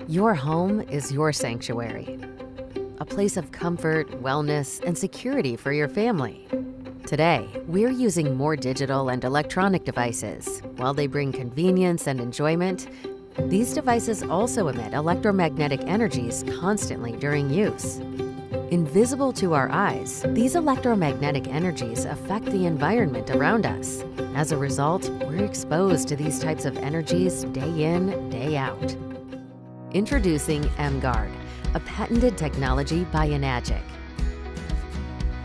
Your home is your sanctuary, a place of comfort, wellness, and security for your family. Today, we're using more digital and electronic devices. While they bring convenience and enjoyment, these devices also emit electromagnetic energies constantly during use. Invisible to our eyes, these electromagnetic energies affect the environment around us. As a result, we're exposed to these types of energies day in, day out. Introducing EmGuarde, a patented technology by Enagic.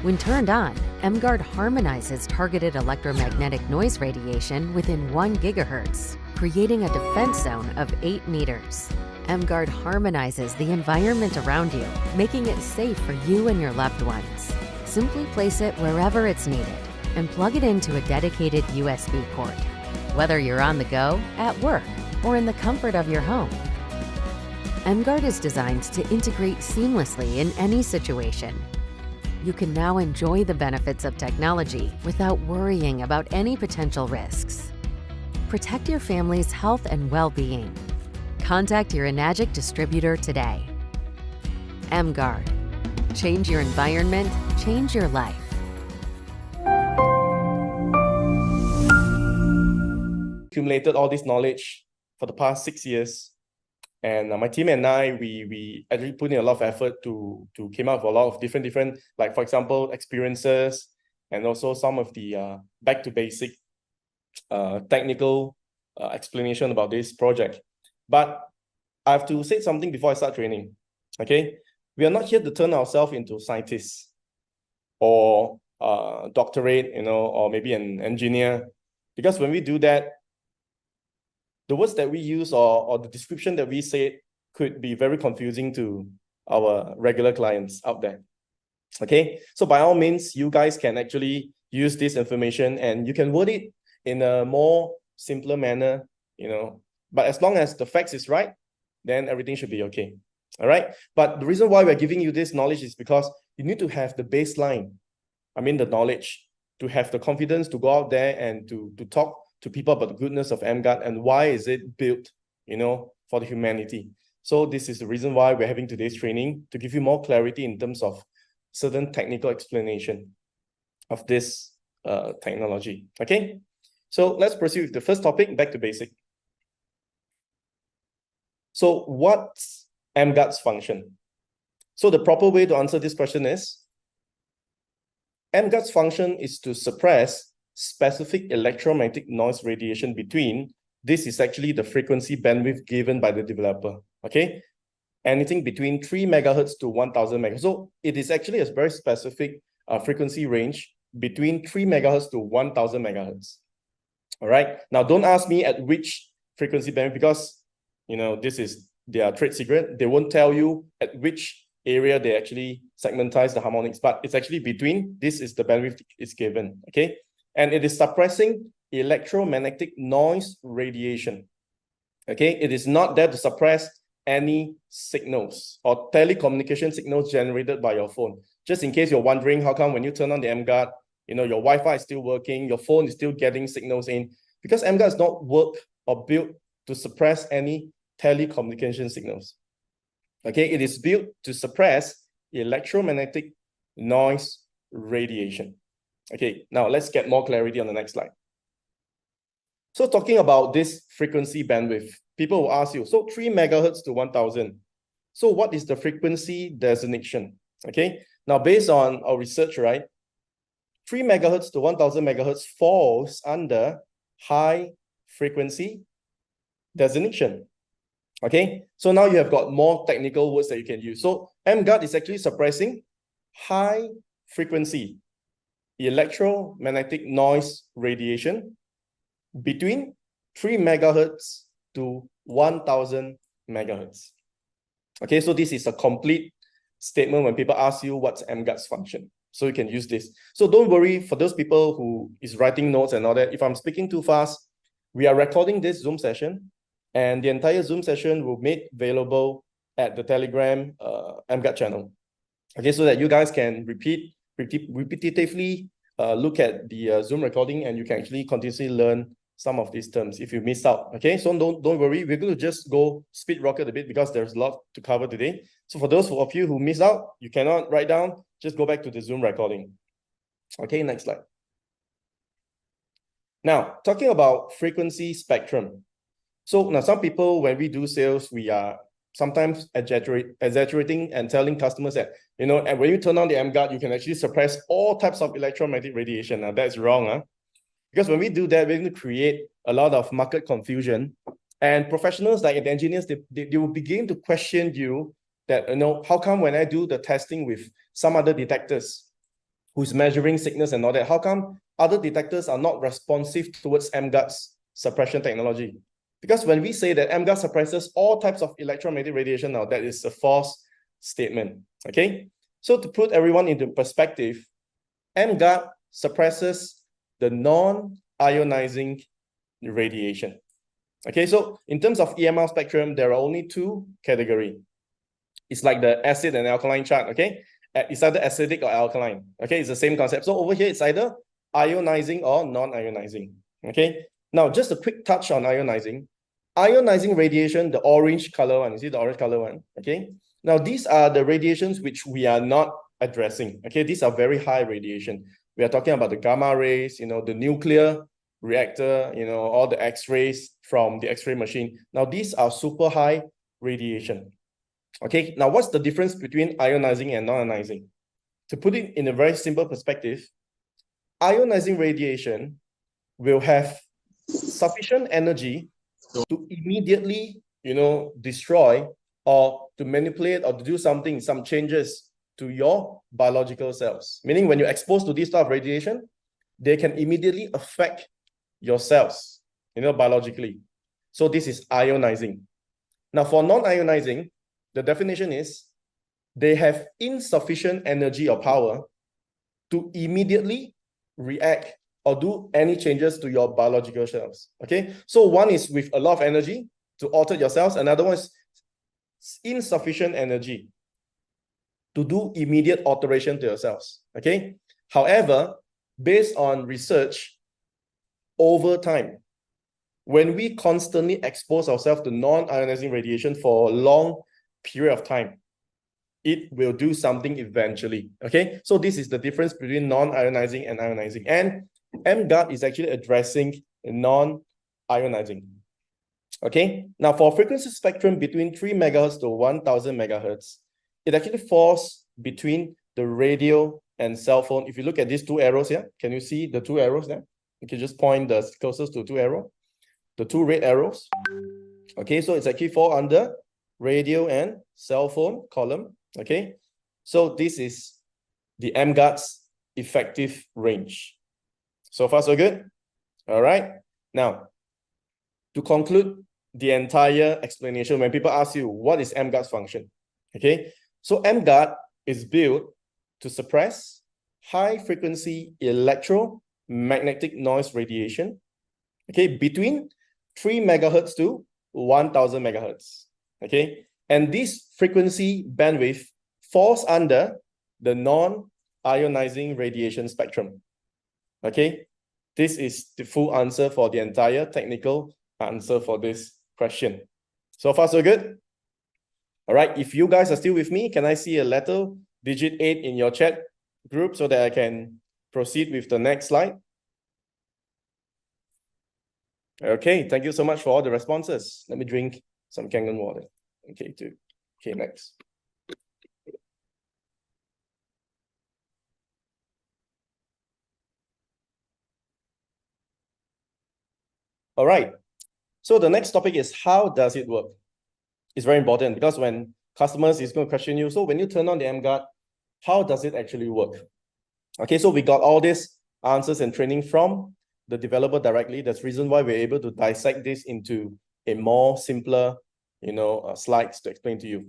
When turned on, EmGuarde harmonizes targeted electromagnetic noise radiation within 1 GHz, creating a defense zone of 8 meters. EmGuarde harmonizes the environment around you, making it safe for you and your loved ones. Simply place it wherever it's needed and plug it into a dedicated USB port, whether you're on the go, at work, or in the comfort of your home. EmGuarde is designed to integrate seamlessly in any situation. You can now enjoy the benefits of technology without worrying about any potential risks. Protect your family's health and well-being. Contact your Enagic distributor today. EmGuarde. Change your environment, change your life. Accumulated all this knowledge for the past 6 years. And my team and I, we actually put in a lot of effort to came up with a lot of different, like for example, experiences, and also some of the back to basic technical explanation about this project. But I have to say something before I start training, okay? We are not here to turn ourselves into scientists or doctorate, or maybe an engineer, because when we do that, the words that we use or the description that we say could be very confusing to our regular clients out there. Okay, so by all means, you guys can actually use this information and you can word it in a more simpler manner, but as long as the facts is right, then everything should be okay. All right, but the reason why we're giving you this knowledge is because you need to have the baseline, the knowledge, to have the confidence to go out there and to talk to people about the goodness of EmGuarde and why is it built, for the humanity. So this is the reason why we're having today's training, to give you more clarity in terms of certain technical explanation of this technology. Okay, so let's proceed with the first topic, back to basic. So what's EmGuarde's function? So the proper way to answer this question is, EmGuarde's function is to suppress specific electromagnetic noise radiation between, this is actually the frequency bandwidth given by the developer, okay? Anything between 3 megahertz to 1000 megahertz. So it is actually a very specific frequency range between 3 megahertz to 1000 megahertz. All right, now don't ask me at which frequency bandwidth, because this is their trade secret. They won't tell you at which area they actually segmentize the harmonics, but it's actually between, this is the bandwidth is given, okay? And it is suppressing electromagnetic noise radiation. Okay, it is not there to suppress any signals or telecommunication signals generated by your phone. Just in case you're wondering how come when you turn on the EmGuarde, your Wi-Fi is still working, your phone is still getting signals in, because EmGuarde does not work or built to suppress any telecommunication signals. Okay, it is built to suppress electromagnetic noise radiation. Okay, now let's get more clarity on the next slide. So talking about this frequency bandwidth, people will ask you, so 3 megahertz to 1000. So what is the frequency designation? Okay, now based on our research, right, 3 megahertz to 1000 megahertz falls under high frequency designation. Okay, so now you have got more technical words that you can use. So EmGuarde is actually suppressing high frequency electromagnetic noise radiation between 3 megahertz to 1000 megahertz. Okay, so this is a complete statement when people ask you what's EmGuarde's function. So you can use this. So don't worry for those people who is writing notes and all that. If I'm speaking too fast, we are recording this Zoom session, and the entire Zoom session will be made available at the Telegram EmGuarde channel. Okay, so that you guys can repetitively look at the Zoom recording, and you can actually continuously learn some of these terms if you missed out. Okay, so don't worry. We're going to just go speed rocket a bit because there's a lot to cover today. So for those of you who missed out, you cannot write down, just go back to the Zoom recording. Okay, next slide. Now, talking about frequency spectrum. So now some people, when we do sales, we are sometimes exaggerating and telling customers that, and when you turn on the EmGuarde, you can actually suppress all types of electromagnetic radiation. Now that's wrong, huh? Because when we do that, we're going to create a lot of market confusion. And professionals like the engineers, they will begin to question you that, how come when I do the testing with some other detectors who's measuring signals and all that, how come other detectors are not responsive towards EmGuarde's suppression technology? Because when we say that EmGuarde suppresses all types of electromagnetic radiation, now that is a false statement, okay? So to put everyone into perspective, EmGuarde suppresses the non-ionizing radiation. Okay, so in terms of EMR spectrum, there are only two categories. It's like the acid and alkaline chart, okay? It's either acidic or alkaline, okay? It's the same concept. So over here, it's either ionizing or non-ionizing, okay? Now, just a quick touch on ionizing. Ionizing radiation, the orange color one, you see the orange color one, okay? Now, these are the radiations which we are not addressing, okay? These are very high radiation. We are talking about the gamma rays, the nuclear reactor, all the X-rays from the X-ray machine. Now, these are super high radiation. Okay, now what's the difference between ionizing and non-ionizing? To put it in a very simple perspective, ionizing radiation will have sufficient energy to immediately, destroy or to manipulate or to do something, some changes to your biological cells. Meaning when you're exposed to this type of radiation, they can immediately affect your cells, biologically. So this is ionizing. Now for non-ionizing, the definition is they have insufficient energy or power to immediately react or do any changes to your biological cells. Okay, so one is with a lot of energy to alter your cells, another one is insufficient energy to do immediate alteration to your cells. Okay, however, based on research over time, when we constantly expose ourselves to non-ionizing radiation for a long period of time, it will do something eventually. Okay, so this is the difference between non-ionizing and ionizing. And EmGuarde is actually addressing non-ionizing. Okay, now for frequency spectrum between 3 megahertz to 1000 megahertz, it actually falls between the radio and cell phone. If you look at these two arrows here, can you see the two arrows there? You can just point the closest to two arrows, the two red arrows. Okay, so it's actually fall under radio and cell phone column. Okay, so this is the EmGuarde's effective range. So far, so good? All right. Now, to conclude the entire explanation, when people ask you, what is EmGuarde's function? Okay, so EmGuarde is built to suppress high-frequency electromagnetic noise radiation, okay, between 3 megahertz to 1000 megahertz. Okay, and this frequency bandwidth falls under the non-ionizing radiation spectrum. Okay, this is the full answer for the entire technical answer for this question. So far, so good? All right, if you guys are still with me, can I see a letter digit 8 in your chat group so that I can proceed with the next slide? Okay, thank you so much for all the responses. Let me drink some Kangen water. Okay, too. Okay, next. All right. So the next topic is, how does it work? It's very important because when customers is going to question you, so when you turn on the EmGuarde, how does it actually work? Okay, so we got all these answers and training from the developer directly. That's the reason why we're able to dissect this into a more simpler, slides to explain to you.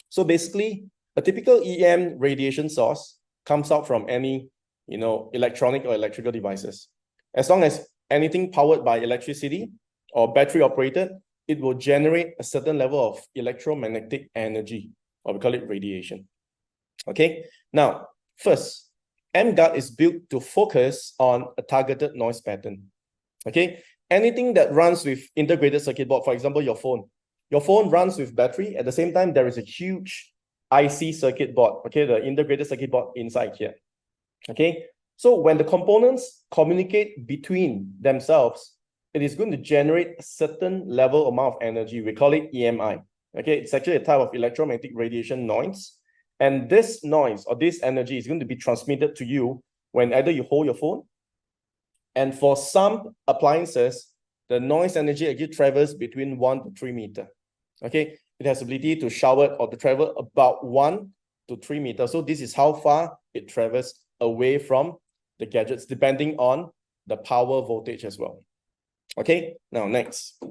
So basically, a typical EM radiation source comes out from any, electronic or electrical devices. As long as anything powered by electricity or battery operated, it will generate a certain level of electromagnetic energy, or we call it radiation. Okay, now, first, EmGuarde is built to focus on a targeted noise pattern. Okay, anything that runs with integrated circuit board, for example, your phone. Your phone runs with battery. At the same time, there is a huge IC circuit board, okay, the integrated circuit board inside here. Okay, so when the components communicate between themselves, it is going to generate a certain level amount of energy. We call it EMI. Okay, it's actually a type of electromagnetic radiation noise. And this noise or this energy is going to be transmitted to you when either you hold your phone. And for some appliances, the noise energy actually travels between 1 to 3 meters. Okay, it has the ability to shower or to travel about 1 to 3 meters. So this is how far it travels away from the gadgets, depending on the power voltage as well. Okay, now next.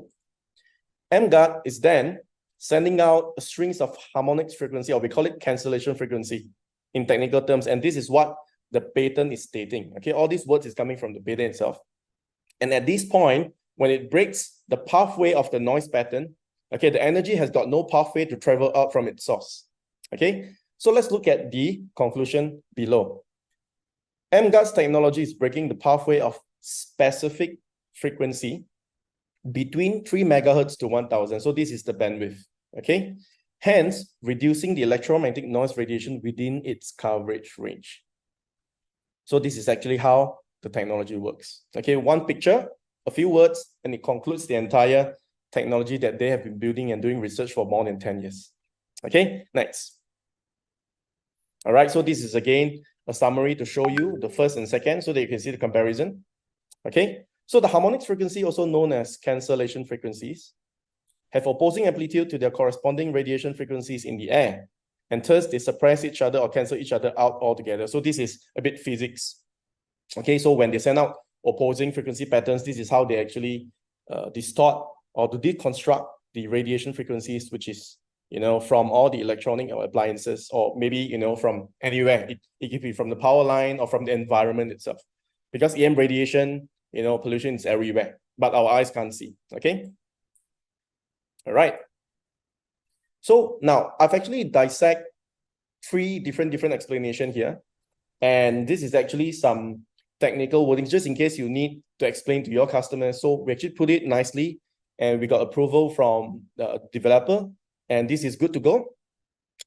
EmGuarde is then sending out strings of harmonics frequency, or we call it cancellation frequency in technical terms. And this is what the patent is stating. Okay, all these words is coming from the patent itself. And at this point, when it breaks the pathway of the noise pattern, okay, the energy has got no pathway to travel out from its source. Okay, so let's look at the conclusion below. EmGuarde's technology is breaking the pathway of specific frequency between 3 megahertz to 1000. So this is the bandwidth, okay? Hence, reducing the electromagnetic noise radiation within its coverage range. So this is actually how the technology works. Okay, one picture, a few words, and it concludes the entire technology that they have been building and doing research for more than 10 years. Okay, next. All right, so this is again a summary to show you the first and second so that you can see the comparison. Okay, so the harmonics frequency, also known as cancellation frequencies, have opposing amplitude to their corresponding radiation frequencies in the air, and thus they suppress each other or cancel each other out altogether. So this is a bit physics. Okay, so when they send out opposing frequency patterns, this is how they actually distort or to deconstruct the radiation frequencies, which is, you know, from all the electronic appliances, or maybe, you know, from anywhere. It could be from the power line or from the environment itself. Because EM radiation, you know, pollution is everywhere, but our eyes can't see, okay? All right. So now I've actually dissect 3 different explanations here. And this is actually some technical wordings, just in case you need to explain to your customers. So we actually put it nicely, and we got approval from the developer, and this is good to go.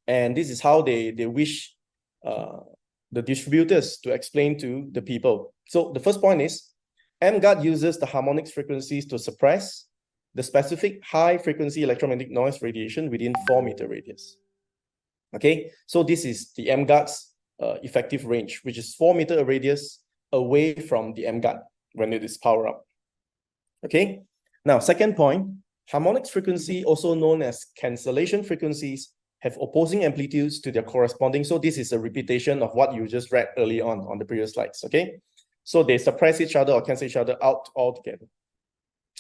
And this is how they wish the distributors to explain to the people. So the first point is, EmGuarde uses the harmonics frequencies to suppress the specific high frequency electromagnetic noise radiation within 4 meter radius. Okay, so this is the EmGuarde's effective range, which is 4 meter radius away from the EmGuarde when it is powered up. Okay, now second point, harmonics frequency, also known as cancellation frequencies, have opposing amplitudes to their corresponding. So this is a repetition of what you just read early on the previous slides, okay? So they suppress each other or cancel each other out altogether,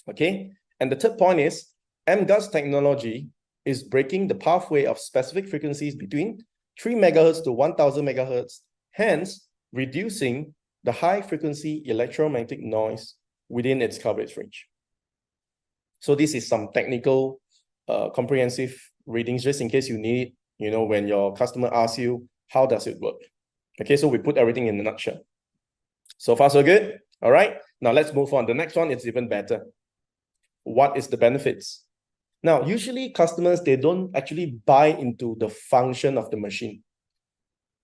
okay? And the third point is, EmGuarde's technology is breaking the pathway of specific frequencies between 3 megahertz to 1000 megahertz, hence reducing the high frequency electromagnetic noise within its coverage range. So this is some technical, comprehensive readings, just in case you need, you know, when your customer asks you, how does it work? Okay, so we put everything in a nutshell. So far, so good. All right, now let's move on. The next one is even better. What is the benefits? Now, usually customers, they don't actually buy into the function of the machine,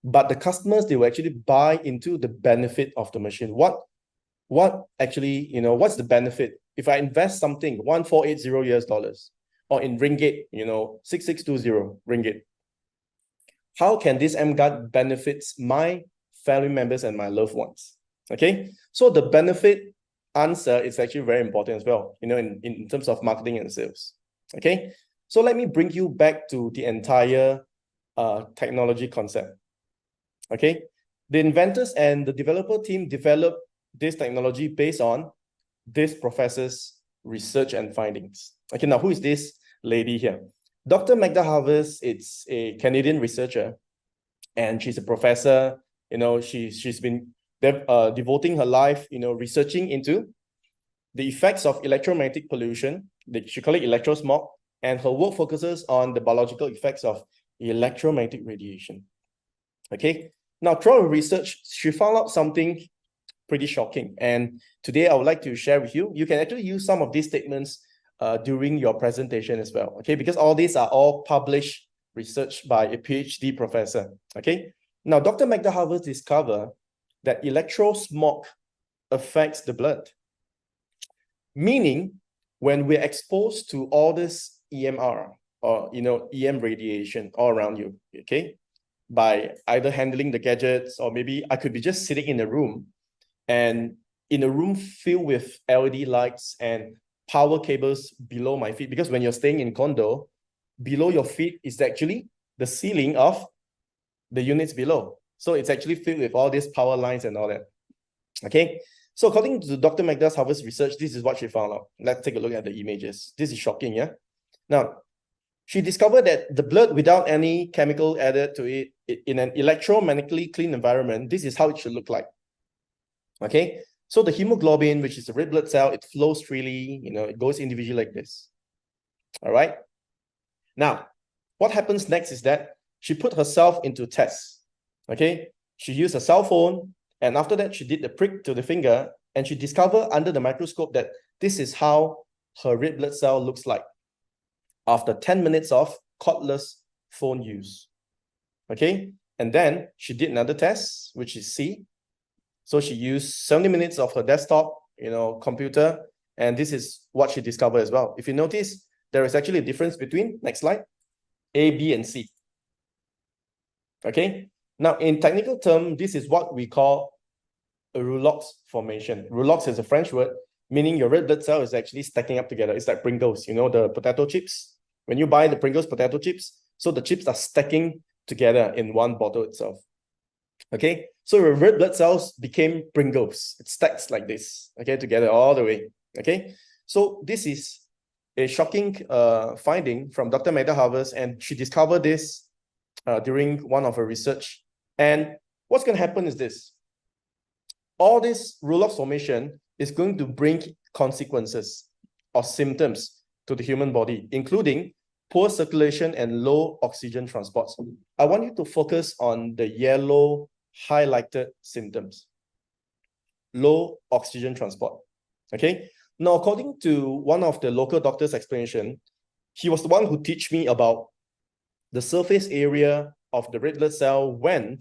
but the customers, they will actually buy into the benefit of the machine. What actually, you know, what's the benefit? If I invest something, $1480 or in ringgit, you know, 6620 ringgit, how can this EmGuarde benefits my family members and my loved ones? Okay, so the benefit answer is actually very important as well, you know, in terms of marketing and sales. Okay, so let me bring you back to the entire technology concept. Okay, the inventors and the developer team developed this technology based on this professor's research and findings. Okay, now who is this lady here? Dr. Magda Havas, it's a Canadian researcher, and she's a professor. You know, she's been devoting her life, you know, researching into the effects of electromagnetic pollution. She calls it electrosmog, and her work focuses on the biological effects of electromagnetic radiation. Okay, now through her research, she found out something pretty shocking. And today I would like to share with you, you can actually use some of these statements during your presentation as well, okay? Because all these are all published research by a PhD professor, okay? Now, Dr. Magda Havers discovered that electrosmog affects the blood, meaning when we're exposed to all this EMR or, EM radiation all around you, okay? By either handling the gadgets, or maybe I could be just sitting in a room, and in a room filled with LED lights and power cables below my feet, because when you're staying in condo, below your feet is actually the ceiling of the units below. So it's actually filled with all these power lines and all that. Okay. So according to Dr. Magda Havers' research, this is what she found out. Let's take a look at the images. This is shocking, yeah? Now, she discovered that the blood without any chemical added to it, in an electromagnetically clean environment, this is how it should look like. Okay. So the hemoglobin, which is the red blood cell, it flows freely, it goes individually like this. All right. Now, what happens next is that she put herself into tests. Okay. She used a cell phone, and after that, she did the prick to the finger, and she discovered under the microscope that this is how her red blood cell looks like after 10 minutes of cordless phone use. Okay. And then she did another test, which is C. So she used 70 minutes of her desktop, computer, and this is what she discovered as well. If you notice, there is actually a difference between, next slide, A, B, and C. Okay. Now, in technical term, this is what we call a roulotte formation. Roulotte is a French word, meaning your red blood cell is actually stacking up together. It's like Pringles, the potato chips. When you buy the Pringles potato chips, so the chips are stacking together in one bottle itself. Okay, so your red blood cells became Pringles. It stacks like this, okay, together all the way. Okay, so this is a shocking finding from Dr. Magda Havers, and she discovered this during one of her research. And what's going to happen is this. All this roulotte formation is going to bring consequences or symptoms to the human body, including poor circulation and low oxygen transports. I want you to focus on the yellow highlighted symptoms. Low oxygen transport. Okay. Now, according to one of the local doctor's explanation, he was the one who taught me about the surface area of the red blood cell when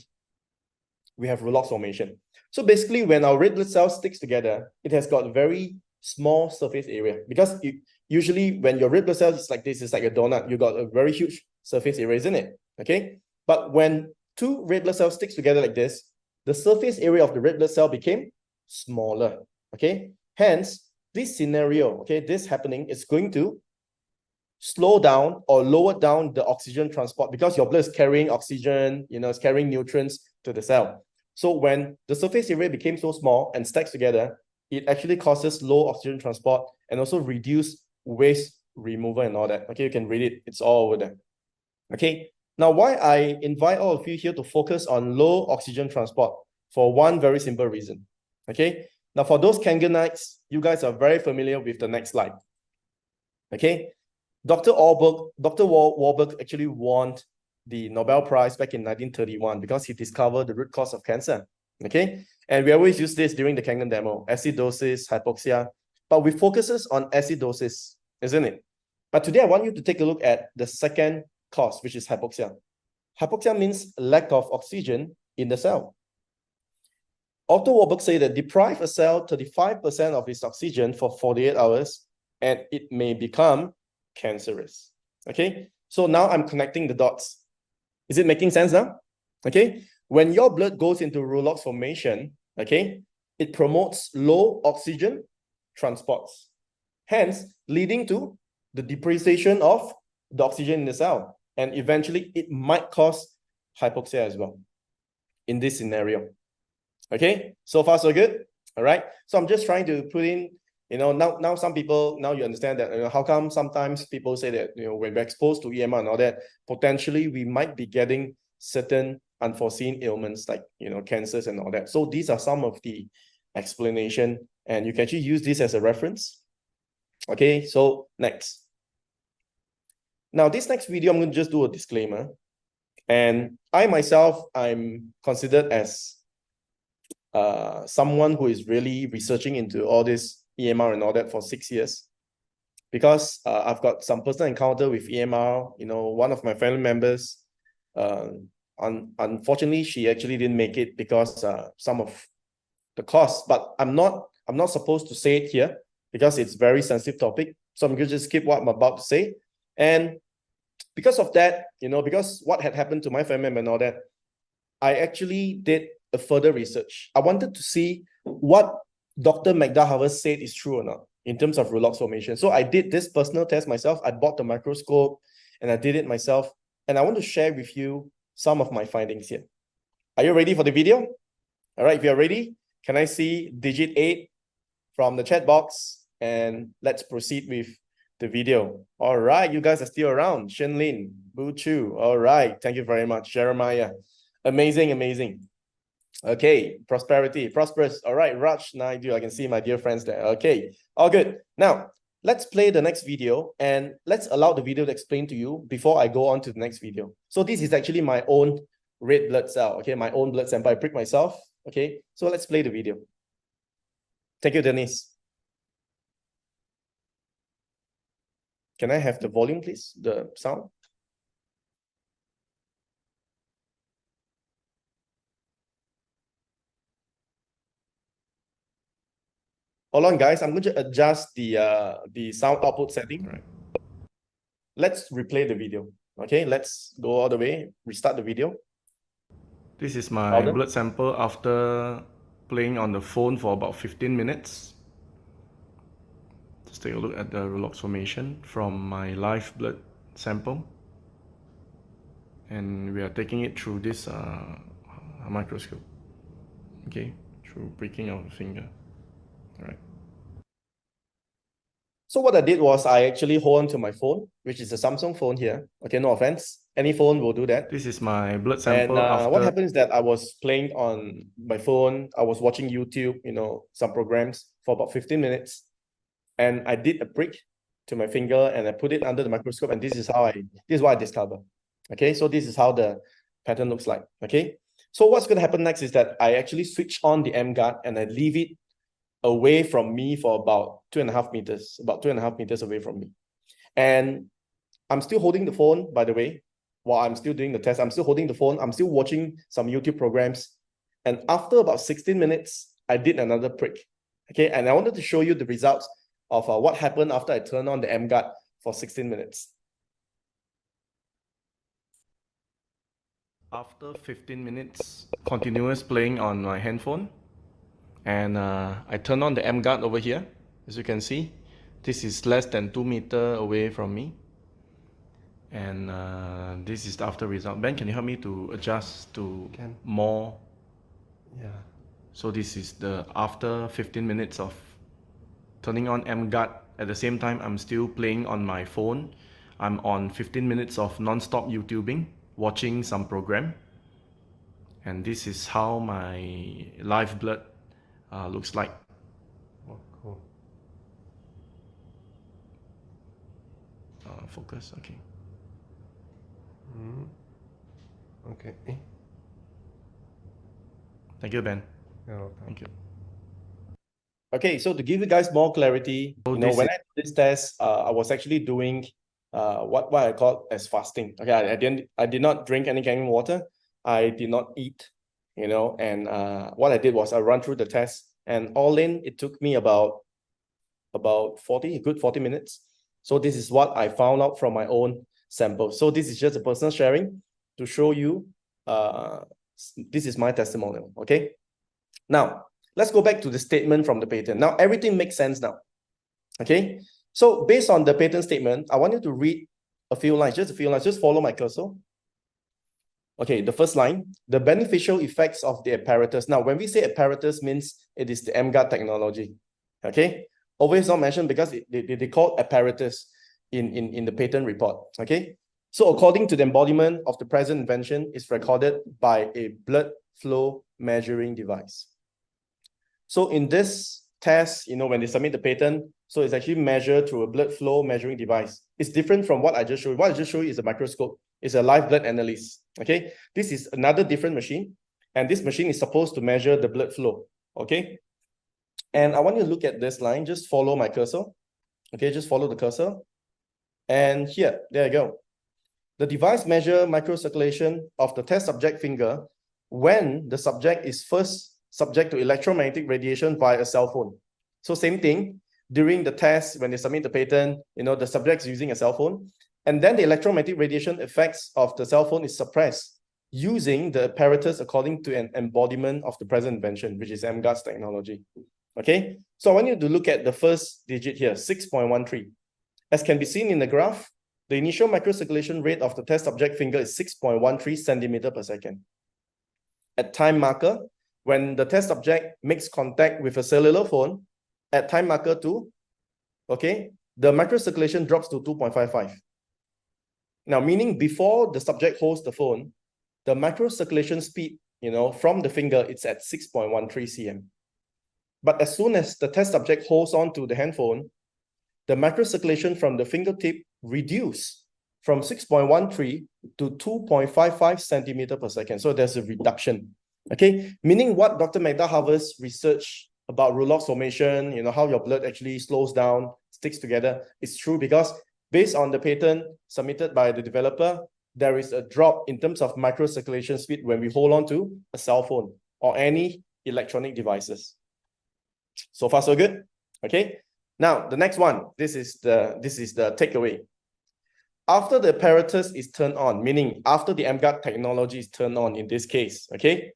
we have roulotte formation. So basically, when our red blood cell sticks together, it has got a very small surface area, because usually when your red blood cell is like this, it's like a donut, you got a very huge surface area, isn't it? Okay. But when two red blood cells sticks together like this, the surface area of the red blood cell became smaller. Okay. Hence, this scenario, okay, this happening is going to slow down or lower down the oxygen transport, because your blood is carrying oxygen, it's carrying nutrients to the cell. So when the surface area became so small and stacks together, it actually causes low oxygen transport and also reduce waste removal and all that. Okay, you can read it. It's all over there. Okay. Now, why I invite all of you here to focus on low oxygen transport? For one very simple reason. Okay. Now, for those Kanganites, you guys are very familiar with the next slide. Okay. Dr. Warburg actually won the Nobel Prize back in 1931 because he discovered the root cause of cancer. Okay. And we always use this during the Kangen demo, acidosis, hypoxia, but we focuses on acidosis, isn't it? But today I want you to take a look at the second cause, which is hypoxia. Hypoxia means lack of oxygen in the cell. Otto Warburg said that deprive a cell 35% of its oxygen for 48 hours, and it may become cancerous. Okay, so now I'm connecting the dots. Is it making sense now? Okay, when your blood goes into roulotte formation, okay, it promotes low oxygen transports, hence leading to the depreciation of the oxygen in the cell, and eventually it might cause hypoxia as well in this scenario. Okay, so far so good. All right, so I'm just trying to put in, now some people, now you understand that, how come sometimes people say that, when we're exposed to EMR and all that, potentially we might be getting certain unforeseen ailments like, cancers and all that. So these are some of the explanation, and you can actually use this as a reference. Okay, so next. Now, this next video, I'm going to just do a disclaimer. And I myself, I'm considered as someone who is really researching into all this EMR and all that for 6 years. Because I've got some personal encounter with EMR, one of my family members, unfortunately, she actually didn't make it because some of the costs, but I'm not supposed to say it here because it's very sensitive topic. So I'm going to just skip what I'm about to say. And because of that, because what had happened to my family member and all that, I actually did a further research. I wanted to see what Dr. Magda Harvest said is true or not in terms of Rolox formation. So I did this personal test myself. I bought the microscope and I did it myself. And I want to share with you some of my findings here. Are you ready for the video? All right, if you're ready, can I see digit 8 from the chat box? And let's proceed with the video. All right, you guys are still around. Shenlin, Bu Chu. All right, thank you very much. Jeremiah. Amazing, amazing. Okay, prosperous. All right, Raj, Naidu, I can see my dear friends there. Okay, all good. Now, let's play the next video and let's allow the video to explain to you before I go on to the next video. So this is actually my own red blood cell, okay, my own blood sample. I prick myself, okay? So let's play the video. Thank you, Denise. Can I have the volume, please? The sound? Hold on, guys. I'm going to adjust the sound output setting. Right. Let's replay the video. Okay, let's go all the way. Restart the video. This is my blood sample after playing on the phone for about 15 minutes. Let's take a look at the Rolox formation from my live blood sample. And we are taking it through this microscope. Okay, through pricking of the finger. All right. So what I did was I actually hold on to my phone, which is a Samsung phone here. Okay, no offense. Any phone will do that. This is my blood sample. And what happened is that I was playing on my phone. I was watching YouTube, some programs for about 15 minutes. And I did a prick to my finger and I put it under the microscope. And this is what I discovered. Okay, so this is how the pattern looks like. Okay, so what's going to happen next is that I actually switch on the EmGuarde and I leave it away from me for about 2.5 meters, away from me. And I'm still holding the phone, by the way, while I'm still doing the test. I'm still holding the phone. I'm still watching some YouTube programs. And after about 16 minutes, I did another prick. Okay, and I wanted to show you the results of what happened after I turned on the EmGuarde for 16 minutes. After 15 minutes continuous playing on my handphone, and I turn on the EmGuarde over here. As you can see, this is less than 2 meters away from me. And this is the after result. Ben, can you help me to adjust to more? Yeah. So this is the after 15 minutes of turning on EmGuarde. At the same time, I'm still playing on my phone. I'm on 15 minutes of non-stop YouTubing, watching some program. And this is how my live blood looks like. Oh, cool. Focus, okay. Okay. Thank you, Ben. You're welcome. Thank you. Okay, so to give you guys more clarity, when I did this test, I was actually doing what I call as fasting. Okay, I did not drink any kind of water. I did not eat, and what I did was I run through the test, and all in, it took me about 40 minutes. So this is what I found out from my own sample. So this is just a personal sharing to show you, this is my testimonial, okay? Now, let's go back to the statement from the patent. Now, everything makes sense now, okay? So based on the patent statement, I want you to read a few lines, just follow my cursor. Okay, the first line, the beneficial effects of the apparatus. Now, when we say apparatus means it is the EmGuarde technology, okay? Always not mentioned because they call apparatus in the patent report, okay? So according to the embodiment of the present invention is recorded by a blood flow measuring device. So in this test, when they submit the patent, so it's actually measured through a blood flow measuring device. It's different from what I just showed you. What I just showed you is a microscope. It's a live blood analysis, okay? This is another different machine. And this machine is supposed to measure the blood flow, okay? And I want you to look at this line, just follow my cursor. Okay, just follow the cursor. And here, there you go. The device measures microcirculation of the test subject finger when the subject is first subject to electromagnetic radiation via a cell phone. So same thing, during the test, when they submit the patent, the subject's using a cell phone, and then the electromagnetic radiation effects of the cell phone is suppressed using the apparatus according to an embodiment of the present invention, which is EmGuarde's technology. Okay, so I want you to look at the first digit here, 6.13. As can be seen in the graph, the initial microcirculation rate of the test subject finger is 6.13 centimeter per second. At time marker, when the test subject makes contact with a cellular phone, at time marker 2, okay, the microcirculation drops to 2.55. Now, meaning before the subject holds the phone, the microcirculation speed, from the finger, it's at 6.13 cm. But as soon as the test subject holds on to the handphone, the microcirculation from the fingertip reduce from 6.13 to 2.55 centimeter per second. So there's a reduction, okay? Meaning what Dr. Magda Haver's research about Rolox formation, how your blood actually slows down, sticks together, is true because based on the patent submitted by the developer, there is a drop in terms of microcirculation speed when we hold on to a cell phone or any electronic devices. So far, so good, okay? Now, the next one, this is the takeaway. After the apparatus is turned on, meaning after the EmGuarde technology is turned on in this case, okay?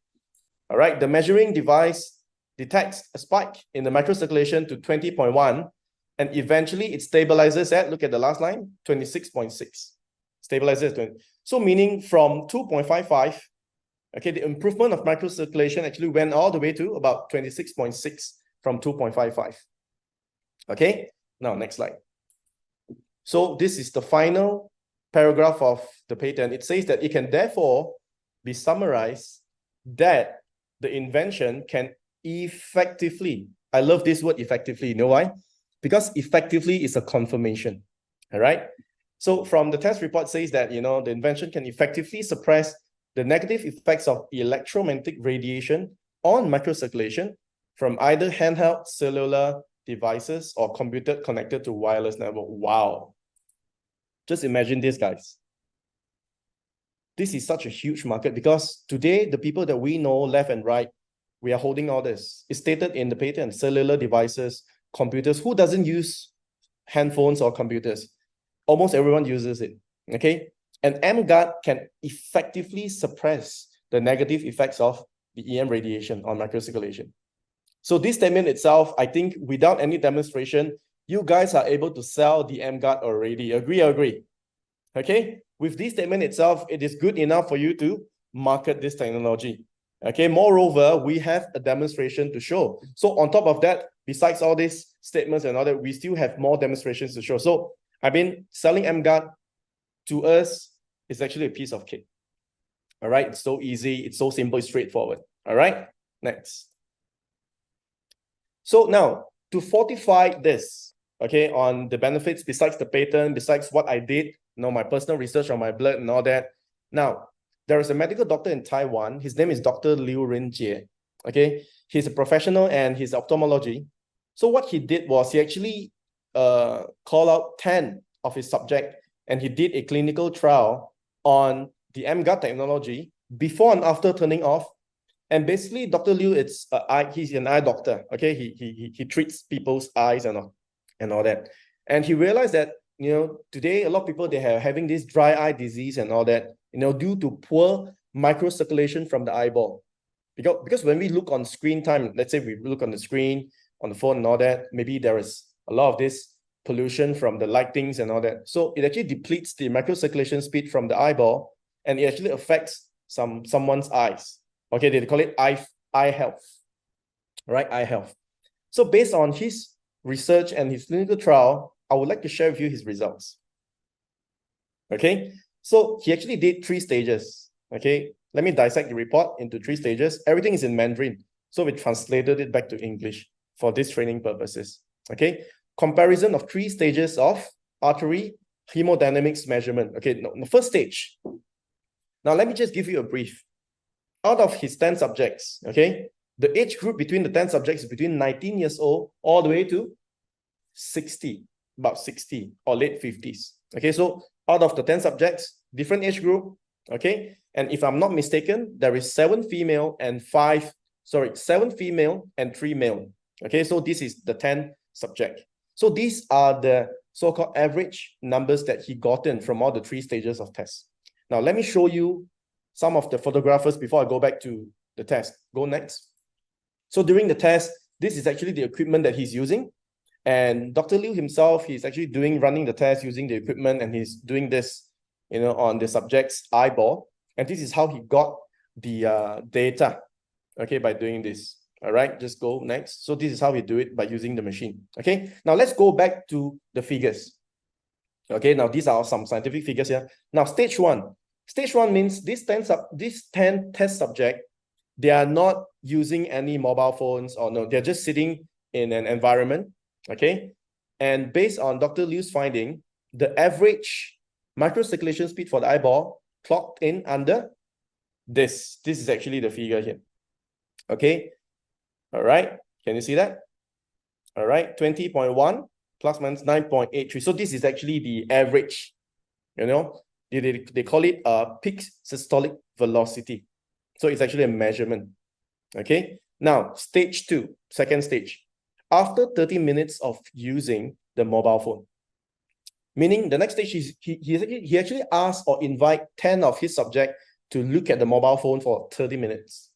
All right, the measuring device detects a spike in the microcirculation to 20.1, and eventually it stabilizes at, look at the last line, 26.6. Stabilizes 20. So meaning from 2.55, okay, the improvement of microcirculation actually went all the way to about 26.6 from 2.55. Okay, now next slide. So this is the final paragraph of the patent. It says that it can therefore be summarized that the invention can effectively, I love this word effectively, you know why? Because effectively is a confirmation, all right? So from the test report says that, the invention can effectively suppress the negative effects of electromagnetic radiation on microcirculation from either handheld cellular devices or computer connected to wireless network. Wow. Just imagine this, guys. This is such a huge market because today, the people that we know left and right, we are holding all this. It's stated in the patent, cellular devices, computers. Who doesn't use handphones or computers? Almost everyone uses it, okay? And EmGuarde can effectively suppress the negative effects of the EM radiation on microcirculation. So this statement itself, I think without any demonstration, you guys are able to sell the EmGuarde already. Agree? Okay? With this statement itself, it is good enough for you to market this technology. Okay? Moreover, we have a demonstration to show. So on top of that, besides all these statements and all that, we still have more demonstrations to show. So I mean, selling EmGuarde to us is actually a piece of cake. All right? It's so easy. It's so simple. It's straightforward. All right? Next. So now, to fortify this, okay, on the benefits, besides the patent, besides what I did, my personal research on my blood and all that. Now, there is a medical doctor in Taiwan. His name is Dr. Liu Renjie. Okay, he's a professional and he's ophthalmology. So what he did was he actually called out 10 of his subjects and he did a clinical trial on the EmGuarde technology before and after turning off. And basically, Dr. Liu, he's an eye doctor. Okay, he treats people's eyes and all that. And he realized that today a lot of people they are having this dry eye disease and all that. Due to poor microcirculation from the eyeball. Because when we look on screen time, let's say we look on the screen on the phone and all that, maybe there is a lot of this pollution from the lightings and all that. So it actually depletes the microcirculation speed from the eyeball, and it actually affects someone's eyes. Okay, they call it eye health, right? Eye health. So based on his research and his clinical trial, I would like to share with you his results. Okay, so he actually did 3 stages. Okay, let me dissect the report into 3 stages. Everything is in Mandarin, so we translated it back to English for this training purposes. Okay, comparison of 3 stages of artery hemodynamics measurement. Okay, the first stage. Now let me just give you a brief. out of his 10 subjects, okay, the age group between the 10 subjects is between 19 years old all the way to 60, about 60 or late 50s. Okay, so out of the 10 subjects, different age group, okay, and if I'm not mistaken, there is 7 female and 3 male. Okay, so this is the 10 subject. So these are the so-called average numbers that he gotten from all the 3 stages of test. Now, let me show you some of the photographers before I go back to the test. Go next. So during the test, this is actually the equipment that he's using. And Dr. Liu himself, he's actually running the test using the equipment, and he's doing this, on the subject's eyeball. And this is how he got the data, okay, by doing this. All right, just go next. So this is how we do it by using the machine. Okay, now let's go back to the figures. Okay, now these are some scientific figures here. Now, stage 1. Stage 1 means these 10 test subject, they are not using any mobile phones, or no, they're just sitting in an environment. Okay, and based on Dr. Liu's finding, the average microcirculation speed for the eyeball clocked in under this. This is actually the figure here. Okay, all right, can you see that? All right, 20.1 plus minus 9.83. So this is actually the average. They call it a peak systolic velocity. So it's actually a measurement. Okay, now stage 2, second stage. After 30 minutes of using the mobile phone, meaning the next stage, he actually asked or invite 10 of his subject to look at the mobile phone for 30 minutes.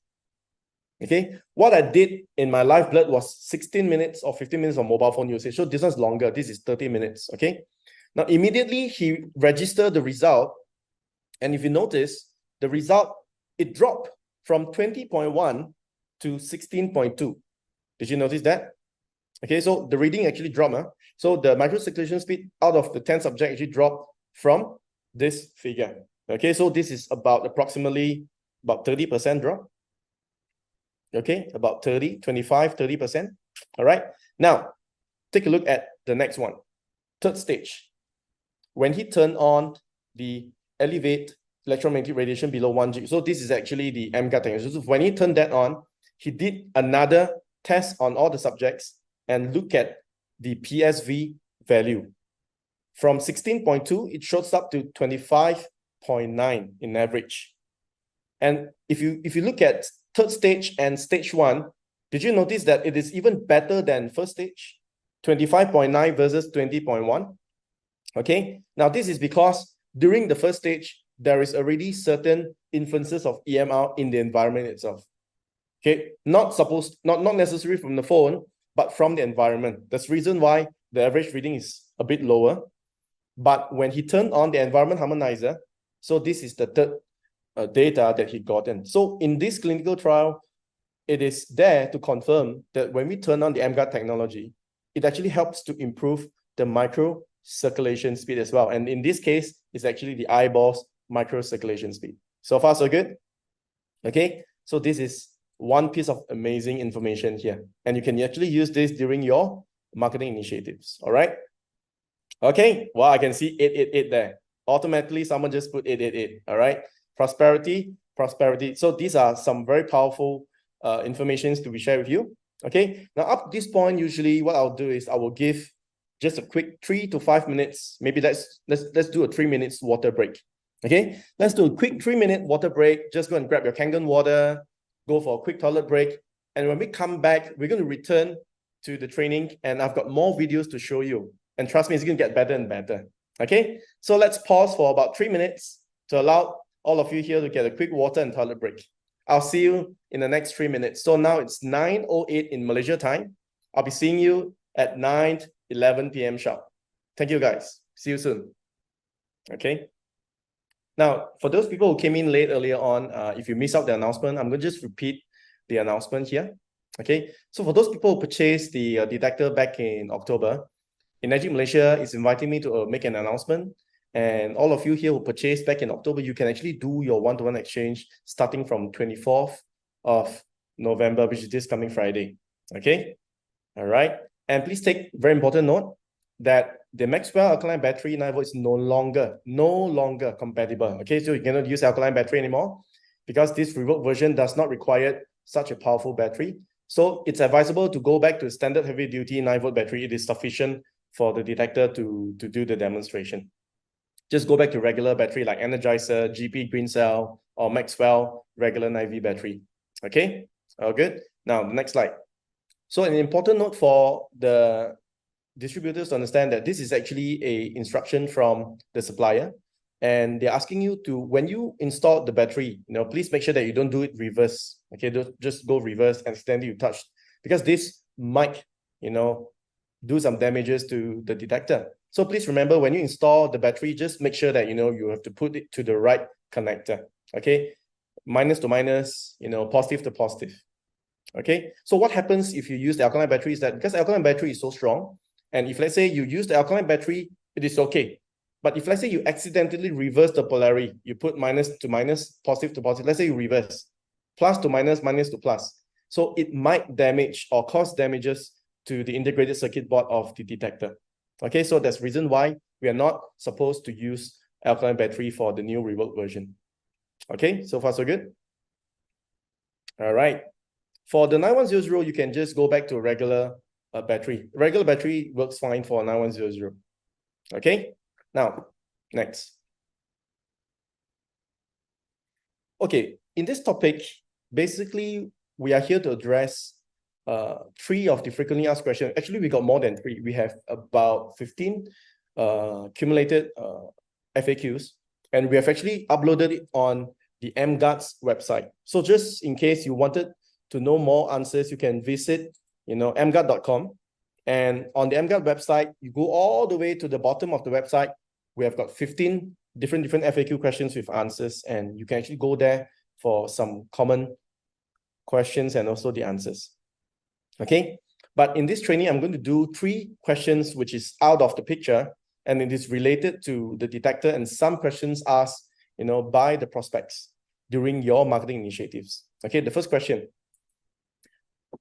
Okay, what I did in my live blood was 16 minutes or 15 minutes of mobile phone usage. So this one's longer. This is 30 minutes. Okay, now immediately he registered the result. And if you notice, the result, it dropped from 20.1 to 16.2. Did you notice that? Okay, so the reading actually dropped. So the microcirculation speed out of the 10 subject actually dropped from this figure. Okay, so this is approximately 30% drop. Okay, about 30%. All right, now take a look at the next one. Third stage. When he turned on the elevate electromagnetic radiation below 1 G. So this is actually the EmGuarde technology. So when he turned that on, he did another test on all the subjects and look at the PSV value. From 16.2, it shows up to 25.9 in average. And if you look at third stage and stage 1, did you notice that it is even better than first stage? 25.9 versus 20.1. Okay, now this is because during the first stage, there is already certain influences of EMR in the environment itself. Okay, not necessarily from the phone, but from the environment. That's the reason why the average reading is a bit lower. But when he turned on the environment harmonizer, so this is the third data that he gotten. So in this clinical trial, it is there to confirm that when we turn on the EmGuarde technology, it actually helps to improve the microcirculation speed as well. And in this case, it's actually the eyeball's microcirculation speed. So far, so good. Okay, so this is one piece of amazing information here. And you can actually use this during your marketing initiatives. All right. Okay, well, I can see 888 there. Automatically, someone just put 888. All right. Prosperity. So these are some very powerful informations to be shared with you. Okay. Now, up to this point, usually what I'll do is I will give just a quick 3 to 5 minutes. Maybe let's do a 3 minutes water break. Okay. Let's do a quick 3-minute water break. Just go and grab your Kangen water, go for a quick toilet break. And when we come back, we're going to return to the training, and I've got more videos to show you. And trust me, it's going to get better and better. Okay. So let's pause for about 3 minutes to allow all of you here to get a quick water and toilet break. I'll see you in the next 3 minutes. So now it's 9:08 in Malaysia time. I'll be seeing you at 9:11 p.m. sharp. Thank you, guys. See you soon. Okay. Now, for those people who came in late earlier on, if you miss out the announcement, I'm going to just repeat the announcement here. Okay. So for those people who purchased the detector back in October, Energy Malaysia is inviting me to make an announcement. And all of you here who purchased back in October, you can actually do your one-to-one exchange starting from 24th of November, which is this coming Friday. Okay. All right. And please take very important note that the Maxwell alkaline battery 9 volt is no longer compatible. Okay, so you cannot use alkaline battery anymore. because this reworked version does not require such a powerful battery. So it's advisable to go back to standard heavy duty 9-volt battery. It is sufficient for the detector to do the demonstration. Just go back to regular battery like Energizer, GP green cell, or Maxwell regular 9V battery. Okay, all good. Now the next slide. So an important note for the distributors to understand that this is actually a instruction from the supplier, and they're asking you to, when you install the battery, please make sure that you don't do it reverse. Okay, don't just go reverse and accidentally you touch, because this might, do some damages to the detector. So please remember, when you install the battery, just make sure that, you have to put it to the right connector. Okay, minus to minus, positive to positive. Okay, so what happens if you use the alkaline battery is that, because the alkaline battery is so strong, and if let's say you use the alkaline battery, it is okay. But if let's say you accidentally reverse the polarity, you put minus to minus, positive to positive, let's say you reverse, plus to minus, minus to plus. So it might damage or cause damages to the integrated circuit board of the detector. Okay, so that's the reason why we are not supposed to use alkaline battery for the new reworked version. Okay, so far so good? All right. For the 9100, you can just go back to a regular battery. Regular battery works fine for 9100. Okay, now, next. Okay, in this topic, basically, we are here to address 3 of the frequently asked questions. Actually, we got more than 3. We have about 15 accumulated FAQs, and we have actually uploaded it on the EmGuarde's website. So just in case you wanted to know more answers, you can visit, EmGuarde.com. And on the EmGuarde website, you go all the way to the bottom of the website. We have got 15 different FAQ questions with answers, and you can actually go there for some common questions and also the answers. Okay, but in this training, I'm going to do 3 questions which is out of the picture, and it is related to the detector and some questions asked, by the prospects during your marketing initiatives. Okay, the first question.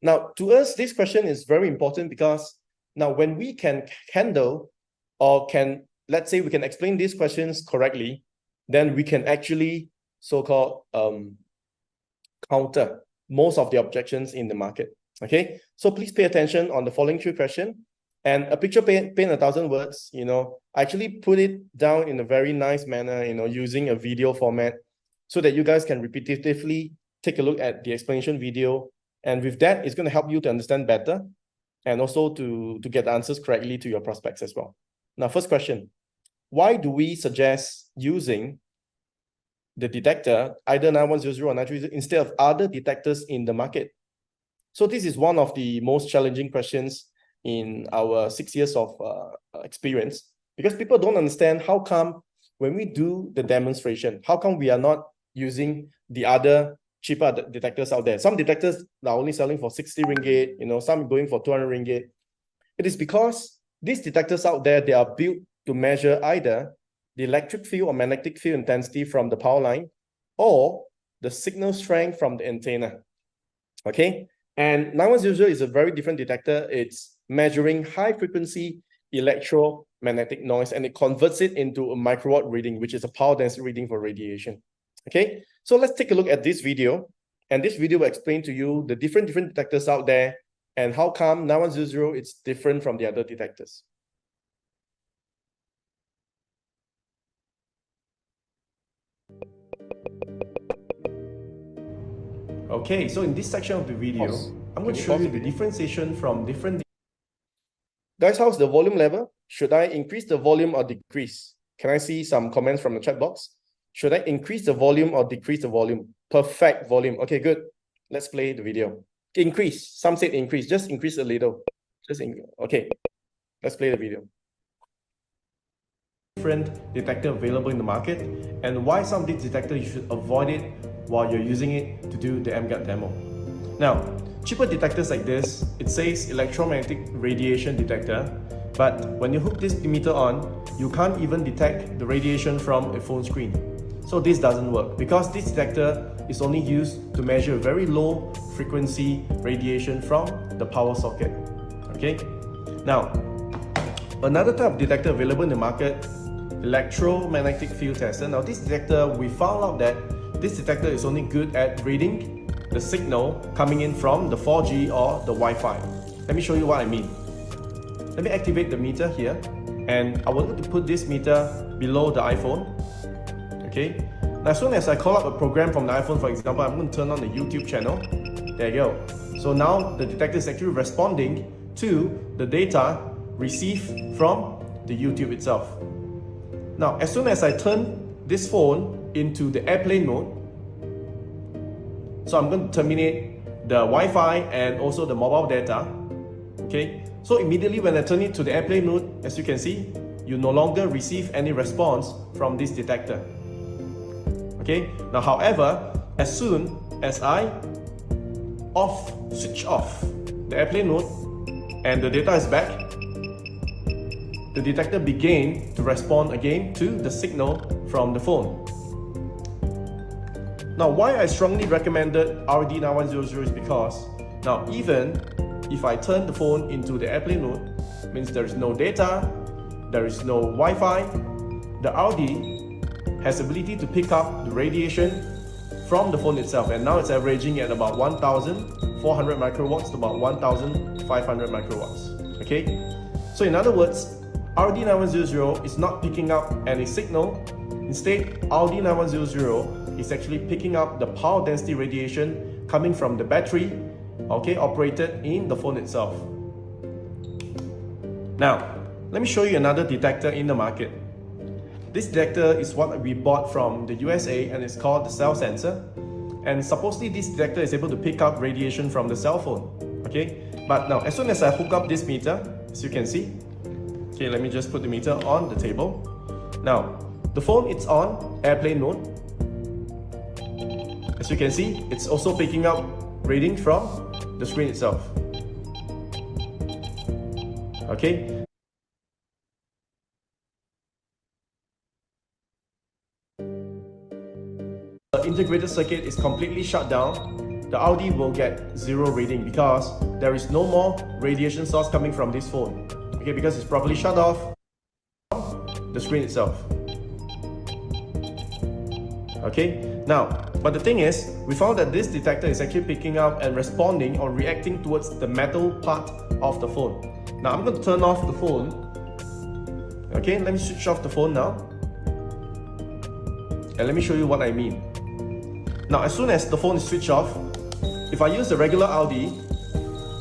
Now, to us, this question is very important because now when we can handle or can, let's say we can explain these questions correctly, then we can actually so-called counter most of the objections in the market. Okay, so please pay attention on the following 3 questions. And a picture paint 1,000 words, I actually put it down in a very nice manner, using a video format so that you guys can repetitively take a look at the explanation video. And with that, it's going to help you to understand better and also to get the answers correctly to your prospects as well. Now, first question, why do we suggest using the detector, either 9100 or 9300, instead of other detectors in the market? So this is one of the most challenging questions in our 6 years of experience, because people don't understand how come when we do the demonstration, how come we are not using the other cheaper detectors out there? Some detectors are only selling for 60 ringgit, some going for 200 ringgit. It is because these detectors out there, they are built to measure either the electric field or magnetic field intensity from the power line or the signal strength from the antenna. Okay, and 9100 is a very different detector. It's measuring high frequency electromagnetic noise, and it converts it into a microwatt reading, which is a power density reading for radiation. Okay, so let's take a look at this video, and this video will explain to you the different detectors out there and how come 9100 is different from the other detectors. Okay, so in this section of the video, I'm going to show you the differentiation from different. Guys, how's the volume level? Should I increase the volume or decrease? Can I see some comments from the chat box? Should I increase the volume or decrease the volume? Perfect volume. Okay, good. Let's play the video. Increase. Some said increase. Just increase a little. Okay. Let's play the video. Different detector available in the market, and why some of these detectors you should avoid it while you're using it to do the EmGuarde demo. Now, cheaper detectors like this, it says electromagnetic radiation detector, but when you hook this emitter on, you can't even detect the radiation from a phone screen. So this doesn't work because this detector is only used to measure very low frequency radiation from the power socket. Okay, now another type of detector available in the market, electromagnetic field tester. Now this detector, we found out that this detector is only good at reading the signal coming in from the 4G or the Wi-Fi. Let me show you what I mean. Let me activate the meter here, and I want to put this meter below the iPhone. Okay. Now, as soon as I call up a program from the iPhone, for example, I'm going to turn on the YouTube channel. There you go. So now the detector is actually responding to the data received from the YouTube itself. Now, as soon as I turn this phone into the airplane mode, so I'm going to terminate the Wi-Fi and also the mobile data. Okay, so immediately when I turn it to the airplane mode, as you can see, you no longer receive any response from this detector. Okay, now however, as soon as I switch off the airplane mode and the data is back, the detector began to respond again to the signal from the phone. Now, why I strongly recommended RD9100 is because now even if I turn the phone into the airplane mode, means there is no data, there is no Wi-Fi, the RD has ability to pick up the radiation from the phone itself, and now it's averaging at about 1,400 microwatts to about 1,500 microwatts. Okay, so in other words, RD9100 is not picking up any signal. Instead, RD9100 is actually picking up the power density radiation coming from the battery, okay, operated in the phone itself. Now, let me show you another detector in the market. This detector is what we bought from the USA, and it's called the cell sensor. And supposedly this detector is able to pick up radiation from the cell phone. Okay, but now as soon as I hook up this meter, as you can see, okay, let me just put the meter on the table. Now, the phone is on airplane mode. As you can see, it's also picking up reading from the screen itself. Okay. The integrated circuit is completely shut down. The RD will get 0 reading because there is no more radiation source coming from this phone. Okay, because it's properly shut off from the screen itself. Okay, now, but the thing is, we found that this detector is actually picking up and responding or reacting towards the metal part of the phone. Now, I'm going to turn off the phone. Okay, let me switch off the phone now. And let me show you what I mean. Now, as soon as the phone is switched off, if I use the regular RD,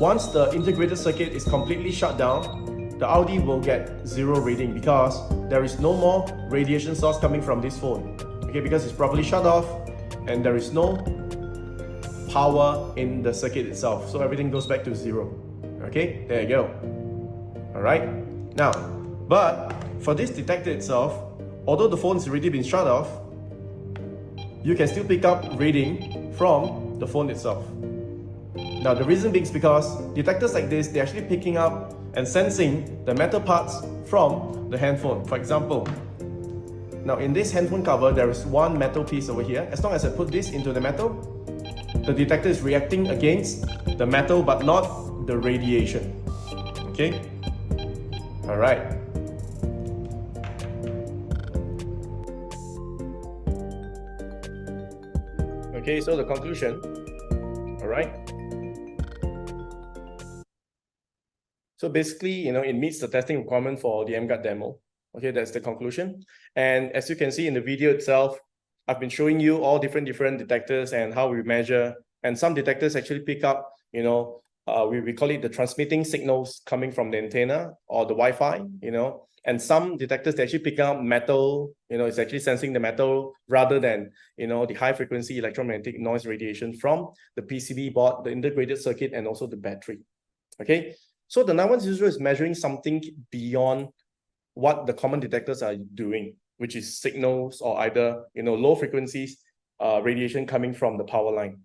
once the integrated circuit is completely shut down, the RD will get 0 reading because there is no more radiation source coming from this phone. Okay, because it's properly shut off and there is no power in the circuit itself. So everything goes back to 0. Okay, there you go. Alright, now, but for this detector itself, although the phone's already been shut off, you can still pick up reading from the phone itself. Now, the reason being is because detectors like this, they're actually picking up and sensing the metal parts from the handphone. For example, now in this handphone cover, there is one metal piece over here. As long as I put this into the metal, the detector is reacting against the metal but not the radiation. Okay? Alright. Okay, so the conclusion. Alright. So basically, it meets the testing requirement for the EmGuarde demo. Okay, that's the conclusion. And as you can see in the video itself, I've been showing you all different detectors and how we measure. And some detectors actually pick up, we call it the transmitting signals coming from the antenna or the Wi-Fi, and some detectors, they actually pick up metal, it's actually sensing the metal rather than, the high frequency electromagnetic noise radiation from the PCB board, the integrated circuit, and also the battery. Okay, so the 9100 is measuring something beyond what the common detectors are doing, which is signals or either, low frequencies, radiation coming from the power line.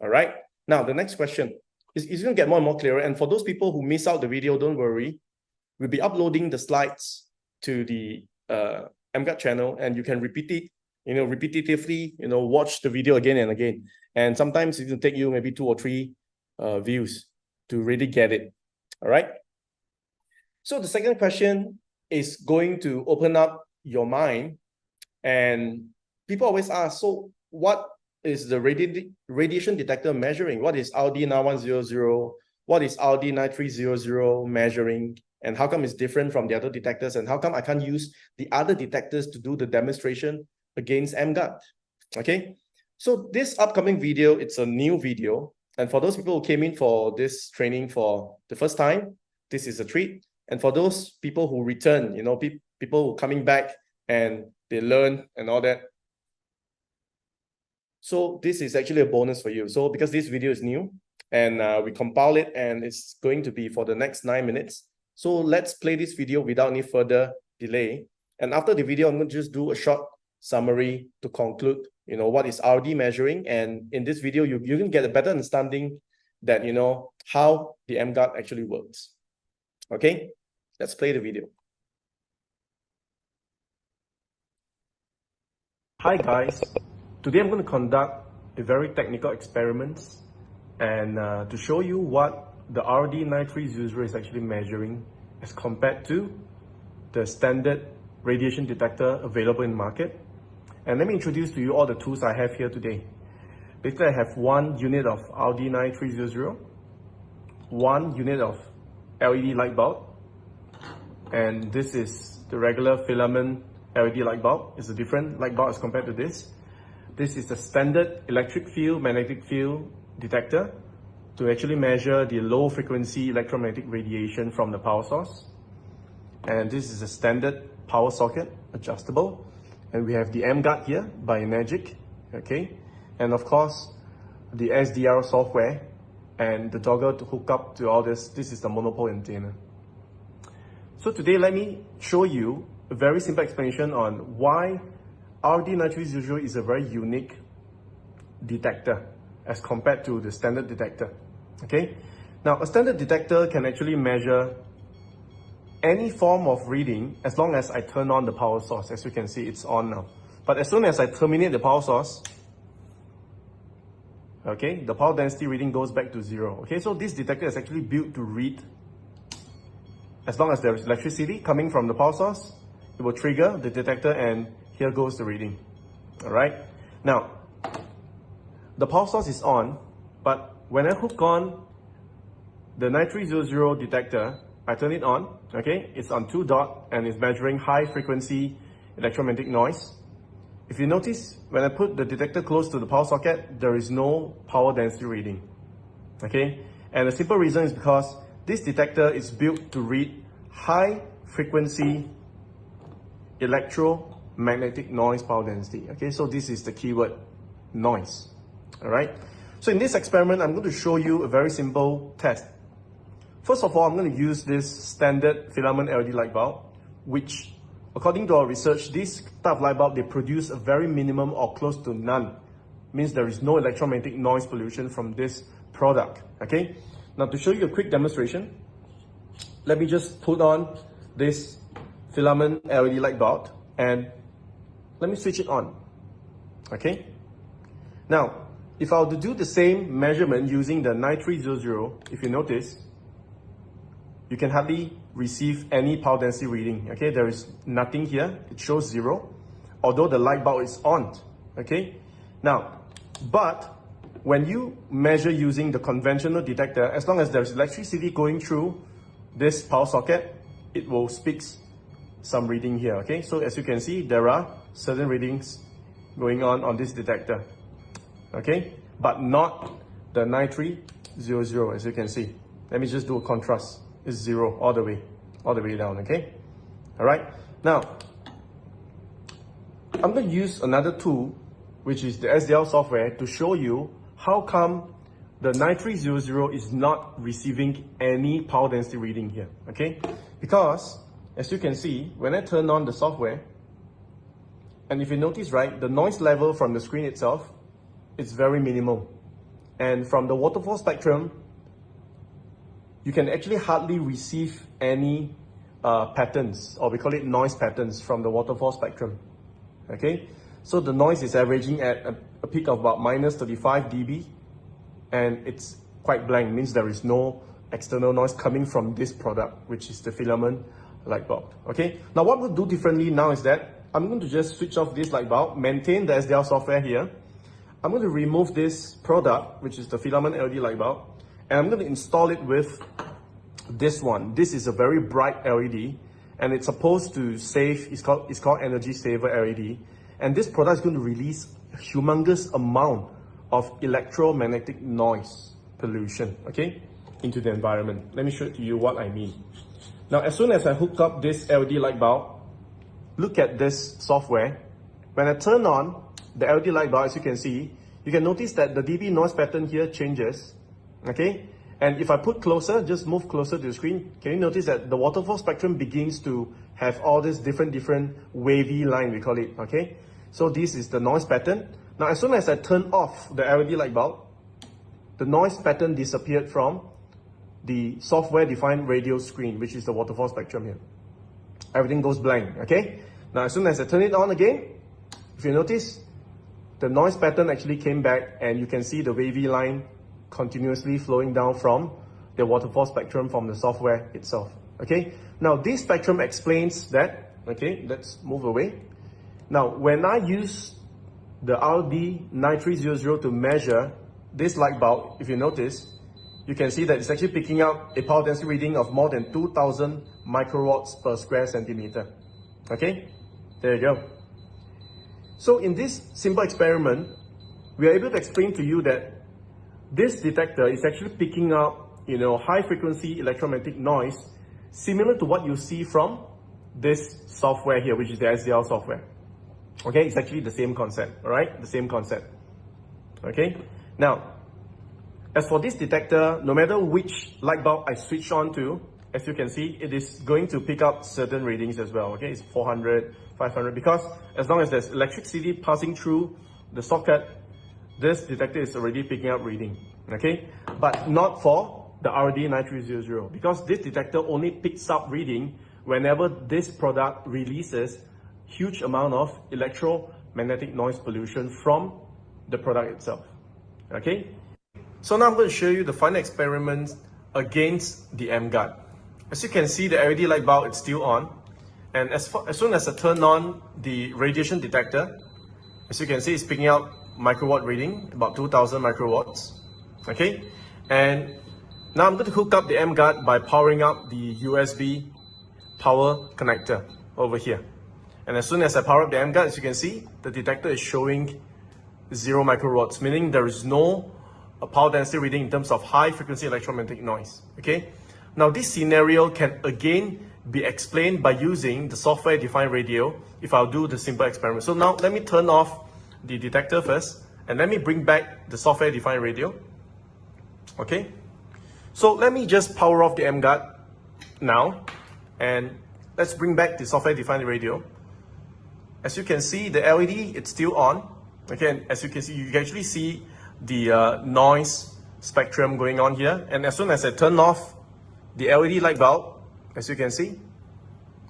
All right, now the next question is going to get more and more clearer. And for those people who miss out the video, don't worry. We'll be uploading the slides to the EmGuarde channel, and you can repeat it, repetitively, watch the video again and again. And sometimes it will take you maybe 2 or 3 views to really get it. All right. So the second question is going to open up your mind, and people always ask, so what is the radiation detector measuring? What is RD 9100? What is RD 9300 measuring? And how come it's different from the other detectors? And how come I can't use the other detectors to do the demonstration against EmGuarde? Okay, so this upcoming video, it's a new video. And for those people who came in for this training for the first time, this is a treat. And for those people who return, people who coming back and they learn and all that, so this is actually a bonus for you. So because this video is new and we compile it and it's going to be for the next 9 minutes. So let's play this video without any further delay. And after the video, I'm going to just do a short summary to conclude, what is RD measuring. And in this video, you can get a better understanding that, how the EmGuarde actually works. Okay, let's play the video. Hi guys, today I'm going to conduct a very technical experiment and to show you what the RD 9300 is actually measuring as compared to the standard radiation detector available in the market. And let me introduce to you all the tools I have here today. Basically, I have 1 unit of RD 9300, 1 unit of LED light bulb, and this is the regular filament LED light bulb. It's a different light bulb as compared to this. This is the standard electric field, magnetic field detector to actually measure the low frequency electromagnetic radiation from the power source. And this is a standard power socket, adjustable. And we have the EmGuarde here by Magic, okay? And of course, the SDR software and the dongle to hook up to all this. This is the monopole antenna. So today, let me show you a very simple explanation on why RD 9300 is a very unique detector as compared to the standard detector, okay? Now, a standard detector can actually measure any form of reading as long as I turn on the power source. As you can see, it's on now. But as soon as I terminate the power source, okay, the power density reading goes back to 0. Okay, so this detector is actually built to read as long as there is electricity coming from the power source. It will trigger the detector and here goes the reading. All right, now the power source is on, but when I hook on the 9300 detector, I turn it on, okay? It's on 2 dot and it's measuring high frequency electromagnetic noise. If you notice, when I put the detector close to the power socket, there is no power density reading, okay? And the simple reason is because this detector is built to read high frequency electromagnetic noise power density, okay? So this is the keyword, noise, all right? So in this experiment, I'm going to show you a very simple test. First of all, I'm going to use this standard filament LED light bulb, which, according to our research, this type of light bulb, they produce a very minimum or close to none. Means there is no electromagnetic noise pollution from this product, okay? Now, to show you a quick demonstration, let me just put on this filament LED light bulb and let me switch it on, okay? Now, if I were to do the same measurement using the 9300, if you notice, you can hardly receive any power density reading, okay? There is nothing here, it shows 0, although the light bulb is on, okay? Now, but when you measure using the conventional detector, as long as there's electricity going through this power socket, it will speak some reading here, okay? So as you can see, there are certain readings going on this detector, okay? But not the 9300, as you can see. Let me just do a contrast. It's 0 all the way down, okay? All right, now I'm going to use another tool, which is the SDL software, to show you how come the 9300 is not receiving any power density reading here, okay? Because as you can see, when I turn on the software, and if you notice, right, the noise level from the screen itself is very minimal. And from the waterfall spectrum, you can actually hardly receive any patterns, or we call it noise patterns, from the waterfall spectrum, okay? So the noise is averaging at a peak of about minus 35 dB, and it's quite blank, means there is no external noise coming from this product, which is the filament light bulb, okay? Now what we'll do differently now is that I'm going to just switch off this light bulb, maintain the SDL software here, I'm going to remove this product, which is the filament LED light bulb, and I'm going to install it with this one. This is a very bright LED, and it's supposed to save, it's called energy saver LED. And this product is going to release a humongous amount of electromagnetic noise pollution, okay, into the environment. Let me show it to you what I mean. Now, as soon as I hook up this LED light bulb, look at this software. When I turn on the LED light bulb, as you can see, you can notice that the dB noise pattern here changes, okay? And if I put closer, just move closer to the screen, can you notice that the waterfall spectrum begins to have all this different wavy line, we call it, okay? So this is the noise pattern. Now, as soon as I turn off the LED light bulb, the noise pattern disappeared from the software-defined radio screen, which is the waterfall spectrum here. Everything goes blank, okay? Now, as soon as I turn it on again, if you notice, the noise pattern actually came back, and you can see the wavy line continuously flowing down from the waterfall spectrum from the software itself, okay? Now, this spectrum explains that, okay? Let's move away. Now, when I use the RD9300 to measure this light bulb, if you notice, you can see that it's actually picking up a power density reading of more than 2000 microwatts per square centimeter. Okay, there you go. So in this simple experiment, we are able to explain to you that this detector is actually picking up, high frequency electromagnetic noise, similar to what you see from this software here, which is the SDL software. Okay, it's actually the same concept, all right? The same concept. Okay, now, as for this detector, no matter which light bulb I switch on to, as you can see, it is going to pick up certain readings as well, okay? It's 400, 500, because as long as there's electricity passing through the socket, this detector is already picking up reading, okay? But not for the RD9300, because this detector only picks up reading whenever this product releases huge amount of electromagnetic noise pollution from the product itself, okay? So now I'm going to show you the final experiment against the EmGuarde. As you can see, the LED light bulb is still on, and as soon as I turn on the radiation detector, as you can see, it's picking up microwatt reading, about 2000 microwatts, okay? And now I'm going to hook up the EmGuarde by powering up the USB power connector over here. And as soon as I power up the EmGuarde, as you can see, the detector is showing 0 microwatts, meaning there is no power density reading in terms of high frequency electromagnetic noise, okay? Now this scenario can again be explained by using the software defined radio if I'll do the simple experiment. So now let me turn off the detector first, and let me bring back the software defined radio, okay? So let me just power off the EmGuarde now, and let's bring back the software defined radio. As you can see, the LED, it's still on, okay? And as you can see, you can actually see the noise spectrum going on here. And as soon as I turn off the LED light bulb, as you can see,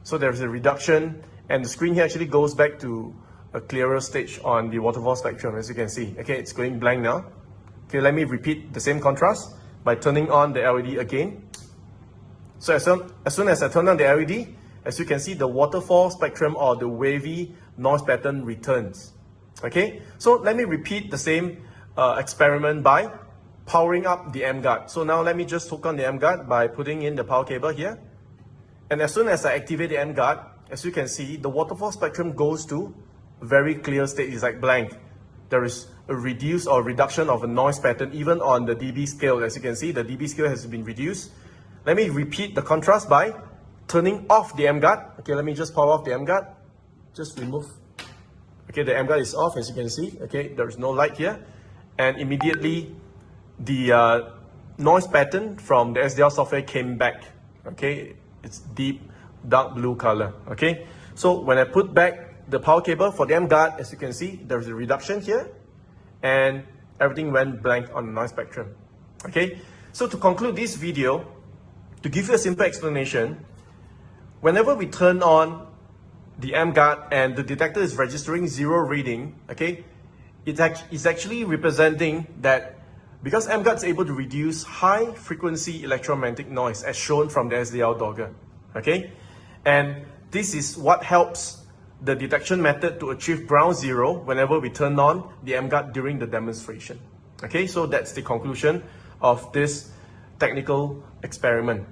so there's a reduction, and the screen here actually goes back to a clearer stage on the waterfall spectrum, as you can see. Okay, it's going blank now. Okay, let me repeat the same contrast by turning on the LED again. So as soon as I turn on the LED, as you can see, the waterfall spectrum or the wavy noise pattern returns. Okay, so let me repeat the same experiment by powering up the EmGuarde. So now let me just hook on the EmGuarde by putting in the power cable here. And as soon as I activate the EmGuarde, as you can see, the waterfall spectrum goes to a very clear state. It's like blank. There is a reduce or reduction of a noise pattern even on the dB scale. As you can see, the dB scale has been reduced. Let me repeat the contrast by turning off the EmGuarde. Okay, let me just power off the EmGuarde. Just remove. Okay, the EmGuarde is off, as you can see. Okay, there is no light here. And immediately the noise pattern from the SDL software came back. Okay, it's deep dark blue color. Okay, so when I put back the power cable for the EmGuarde, as you can see, there's a reduction here, and everything went blank on the noise spectrum. Okay, so to conclude this video, to give you a simple explanation, whenever we turn on the EmGuarde and the detector is registering 0 reading, okay, it's actually representing that because EmGuarde is able to reduce high frequency electromagnetic noise as shown from the SDL dogger, okay? And this is what helps the detection method to achieve ground zero whenever we turn on the EmGuarde during the demonstration. Okay, so that's the conclusion of this technical experiment.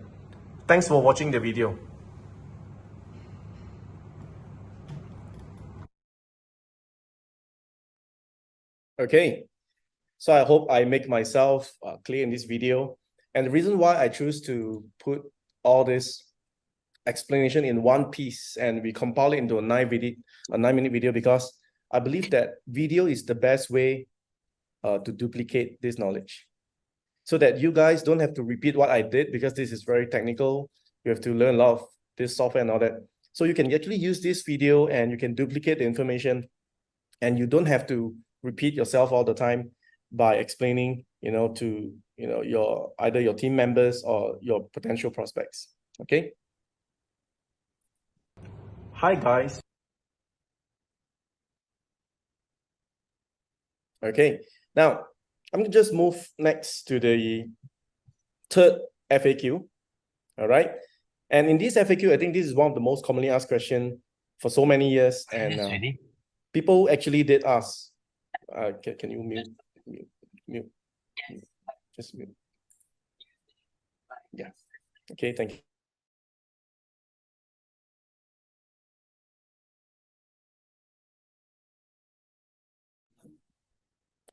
Thanks for watching the video. Okay, so I hope I make myself clear in this video. And the reason why I choose to put all this explanation in one piece and we compile it into a 9-minute video, because I believe that video is the best way to duplicate this knowledge, so that you guys don't have to repeat what I did, because this is very technical. You have to learn a lot of this software and all that. So you can actually use this video and you can duplicate the information, and you don't have to repeat yourself all the time by explaining, to either your team members or your potential prospects. Okay. Hi guys. Okay, now I'm going to just move next to the third FAQ. All right. And in this FAQ, I think this is one of the most commonly asked questions for so many years. And people actually did ask, can you mute? Just mute. Yeah. Okay, thank you.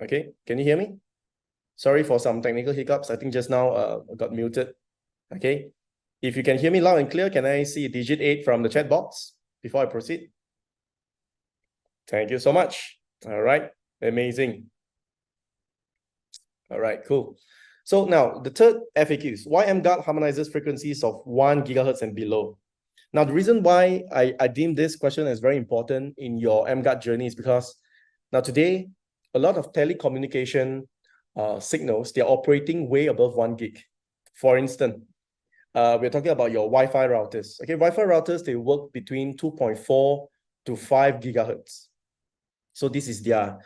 Okay, can you hear me? Sorry for some technical hiccups. I think just now I got muted. Okay, if you can hear me loud and clear, can I see digit 8 from the chat box before I proceed? Thank you so much. All right, amazing. All right, cool. So now the third FAQ is why EmGuarde harmonizes frequencies of 1 gigahertz and below. Now, the reason why I deem this question as very important in your EmGuarde journey is because now today, a lot of telecommunication signals, they're operating way above 1 gig. For instance, we're talking about your Wi-Fi routers. Okay, Wi-Fi routers, they work between 2.4 to 5 gigahertz. So this is their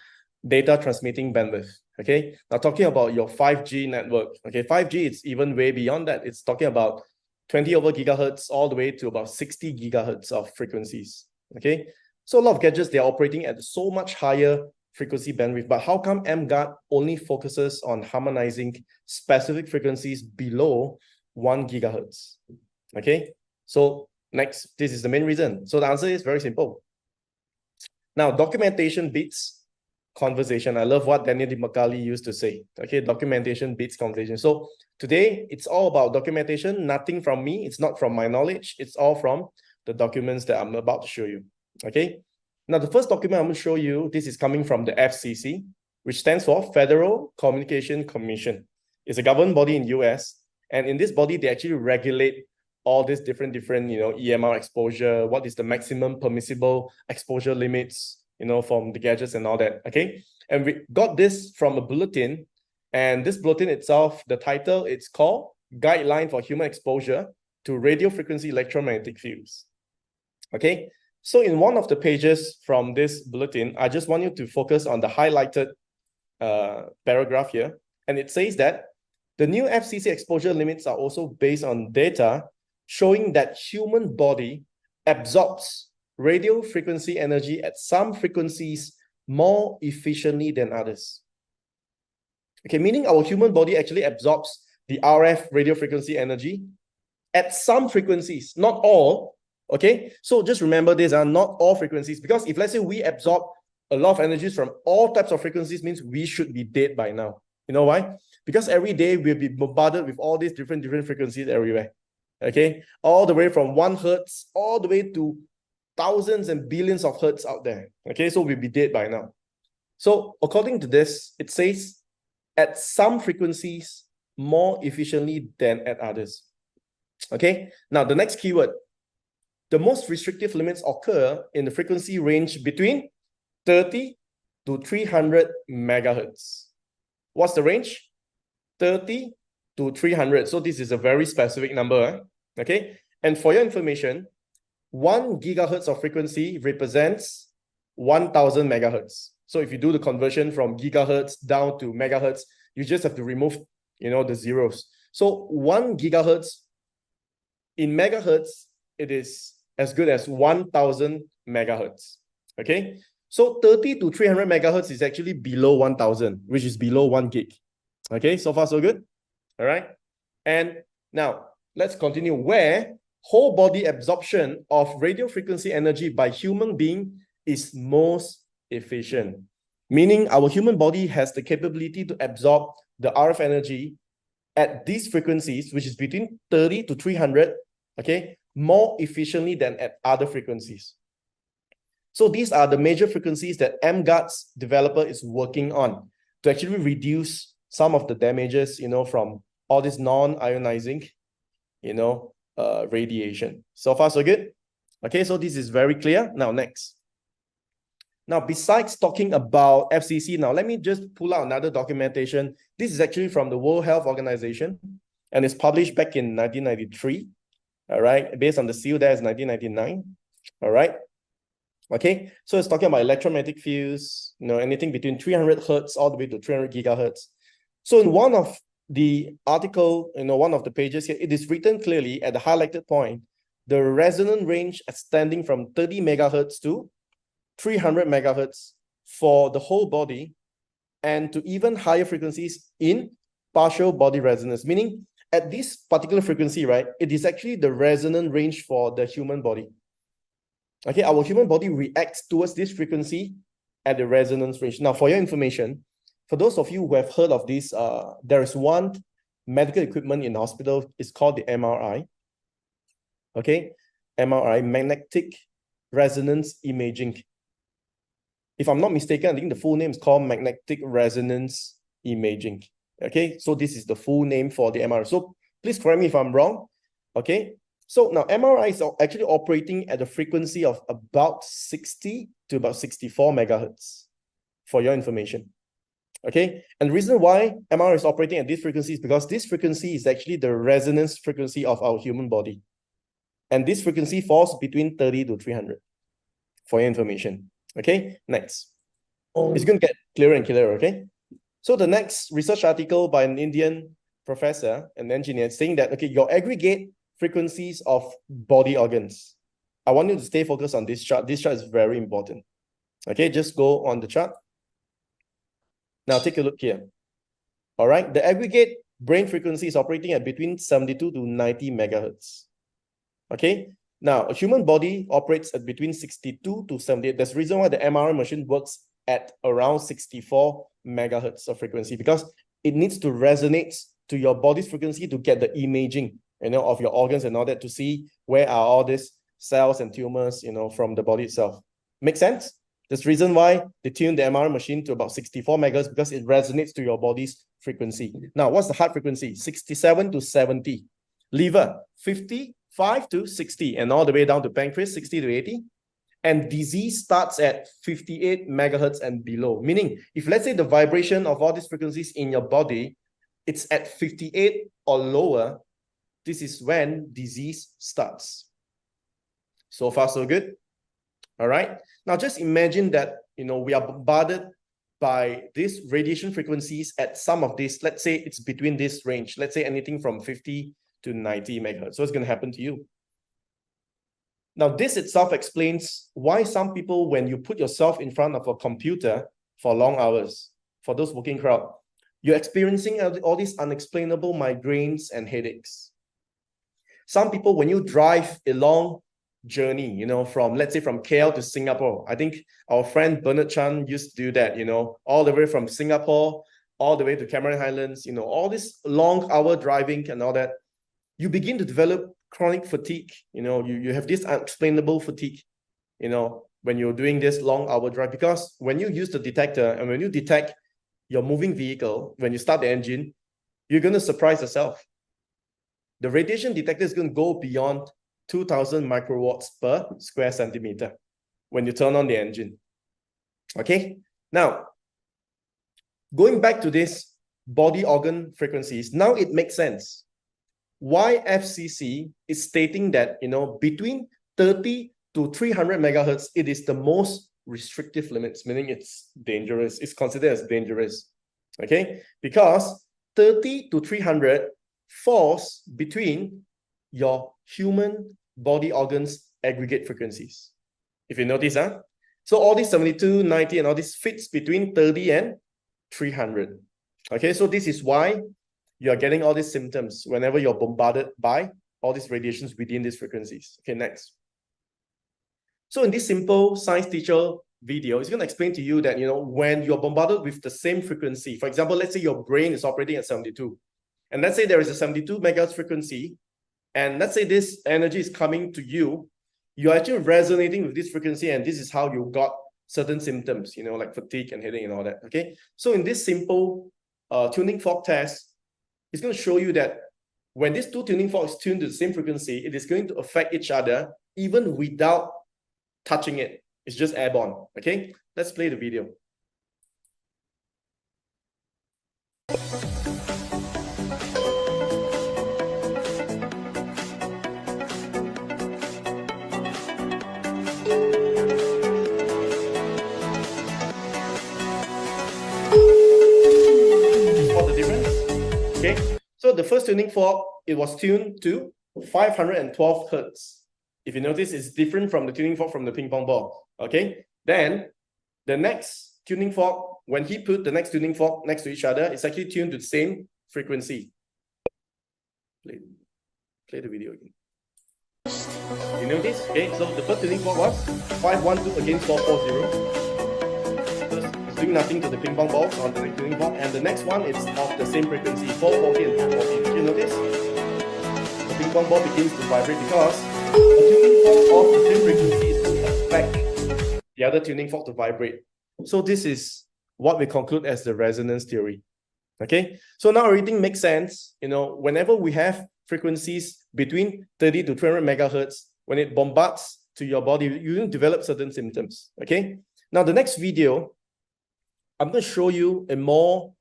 data transmitting bandwidth. Okay, now talking about your 5G network. Okay, 5G, it's even way beyond that. It's talking about 20 over gigahertz all the way to about 60 gigahertz of frequencies. Okay, so a lot of gadgets, they're operating at so much higher frequency bandwidth, but how come EmGuarde only focuses on harmonizing specific frequencies below 1 gigahertz? Okay, so next, this is the main reason. So the answer is very simple. Now, documentation beats conversation. I love what Daniel DiMacali used to say. Okay, documentation beats conversation. So today, it's all about documentation, nothing from me. It's not from my knowledge. It's all from the documents that I'm about to show you. Okay. Now, the first document I'm going to show you, this is coming from the FCC, which stands for Federal Communication Commission. It's a government body in US. And in this body, they actually regulate all these different EMR exposure, what is the maximum permissible exposure limits, from the gadgets and all that, okay? And we got this from a bulletin, and this bulletin itself, the title, it's called Guideline for Human Exposure to Radio Frequency Electromagnetic Fields, okay? So in one of the pages from this bulletin, I just want you to focus on the highlighted paragraph here, and it says that the new FCC exposure limits are also based on data showing that human body absorbs radio frequency energy at some frequencies more efficiently than others. Okay, meaning our human body actually absorbs the RF radio frequency energy at some frequencies, not all. Okay, so just remember these are not all frequencies, because if let's say we absorb a lot of energies from all types of frequencies, means we should be dead by now. You know why? Because every day we'll be bombarded with all these different frequencies everywhere. Okay, all the way from 1 hertz all the way to thousands and billions of hertz out there. Okay, so we'll be dead by now. So according to this, it says at some frequencies more efficiently than at others. Okay, now the next keyword, the most restrictive limits occur in the frequency range between 30 to 300 megahertz. What's the range? 30 to 300. So this is a very specific number. Okay, and for your information, 1 gigahertz of frequency represents 1000 megahertz. So if you do the conversion from gigahertz down to megahertz, you just have to remove, the zeros. So 1 gigahertz in megahertz, it is as good as 1000 megahertz. Okay, so 30 to 300 megahertz is actually below 1000, which is below 1 gig. Okay, so far so good. All right, and now let's continue where whole body absorption of radio frequency energy by human being is most efficient. Meaning our human body has the capability to absorb the RF energy at these frequencies, which is between 30 to 300, okay, more efficiently than at other frequencies. So these are the major frequencies that EmGuarde's developer is working on to actually reduce some of the damages, from all this non-ionizing, radiation. So far, so good. Okay, so this is very clear. Now, next. Now, besides talking about FCC, now let me just pull out another documentation. This is actually from the World Health Organization, and it's published back in 1993. All right, based on the seal there is 1999. All right. Okay, so it's talking about electromagnetic fields, anything between 300 hertz all the way to 300 gigahertz. So in one of the article, one of the pages here, it is written clearly at the highlighted point, the resonant range extending from 30 megahertz to 300 megahertz for the whole body and to even higher frequencies in partial body resonance, meaning at this particular frequency, right, it is actually the resonant range for the human body. Okay, our human body reacts towards this frequency at the resonance range. Now, for your information, for those of you who have heard of this, there is one medical equipment in the hospital. It's called the MRI. Okay, MRI, magnetic resonance imaging. If I'm not mistaken, I think the full name is called magnetic resonance imaging. Okay, so this is the full name for the MRI. So please correct me if I'm wrong. Okay, so now MRI is actually operating at a frequency of about 60 to about 64 megahertz, for your information. Okay, and the reason why MRI is operating at this frequency is because this frequency is actually the resonance frequency of our human body. And this frequency falls between 30 to 300, for your information. Okay, next. It's going to get clearer and clearer, okay? So the next research article by an Indian professor and engineer saying that, okay, your aggregate frequencies of body organs. I want you to stay focused on this chart. This chart is very important. Okay, just go on the chart. Now take a look here. All right, the aggregate brain frequency is operating at between 72 to 90 megahertz. Okay, now a human body operates at between 62 to 78. That's the reason why the MRI machine works at around 64 megahertz of frequency, because it needs to resonate to your body's frequency to get the imaging, of your organs and all that, to see where are all these cells and tumors, from the body itself. Make sense? That's the reason why they tune the MRI machine to about 64 megahertz, because it resonates to your body's frequency. Now, what's the heart frequency? 67 to 70. Liver, 55 to 60, and all the way down to pancreas, 60 to 80. And disease starts at 58 megahertz and below. Meaning, if let's say the vibration of all these frequencies in your body, it's at 58 or lower, this is when disease starts. So far, so good. All right. Now, just imagine that, we are bombarded by these radiation frequencies at some of these, let's say it's between this range, let's say anything from 50 to 90 megahertz. So what's going to happen to you? Now, this itself explains why some people, when you put yourself in front of a computer for long hours, for those working crowd, you're experiencing all these unexplainable migraines and headaches. Some people, when you drive a long journey, from, let's say, from KL to Singapore, I think our friend Bernard Chan used to do that, all the way from Singapore, all the way to Cameron Highlands, all this long hour driving and all that, you begin to develop chronic fatigue. You have this unexplainable fatigue, when you're doing this long hour drive, because when you use the detector and when you detect your moving vehicle, when you start the engine, you're going to surprise yourself. The radiation detector is going to go beyond 2000 microwatts per square centimeter when you turn on the engine. Okay, now going back to this body organ frequencies, now it makes sense why FCC is stating that, between 30 to 300 megahertz, it is the most restrictive limits, meaning it's dangerous, it's considered as dangerous. Okay, because 30 to 300 falls between your human body organs aggregate frequencies. If you notice, so all these 72, 90, and all this fits between 30 and 300. Okay, so this is why you are getting all these symptoms whenever you're bombarded by all these radiations within these frequencies. Okay, next. So in this simple science teacher video, it's going to explain to you that, when you're bombarded with the same frequency, for example, let's say your brain is operating at 72, and let's say there is a 72 megahertz frequency, and let's say this energy is coming to you, you're actually resonating with this frequency, and this is how you got certain symptoms, like fatigue and headache and all that, okay? So in this simple tuning fork test, it's going to show you that when these two tuning forks tune to the same frequency, it is going to affect each other even without touching it. It's just airborne, okay? Let's play the video. Spot the difference? Okay, so the first tuning fork, it was tuned to 512 hertz. If you notice, it's different from the tuning fork from the ping pong ball. Okay, then the next tuning fork, when he put the next tuning fork next to each other, it's actually tuned to the same frequency. Play the video again. You notice? Okay, so the first tuning fork was 512 against 440. It's doing nothing to the ping pong balls on the next tuning fork, and the next one is of the same frequency, 440 and 440. You notice? The ping pong ball begins to vibrate because the tuning fork of the same frequency is going to affect the other tuning fork to vibrate. So this is what we conclude as the resonance theory. Okay, so now everything makes sense. Whenever we have frequencies between 30 to 300 megahertz, when it bombards to your body, you will develop certain symptoms. Okay, now the next video, I'm going to show you a more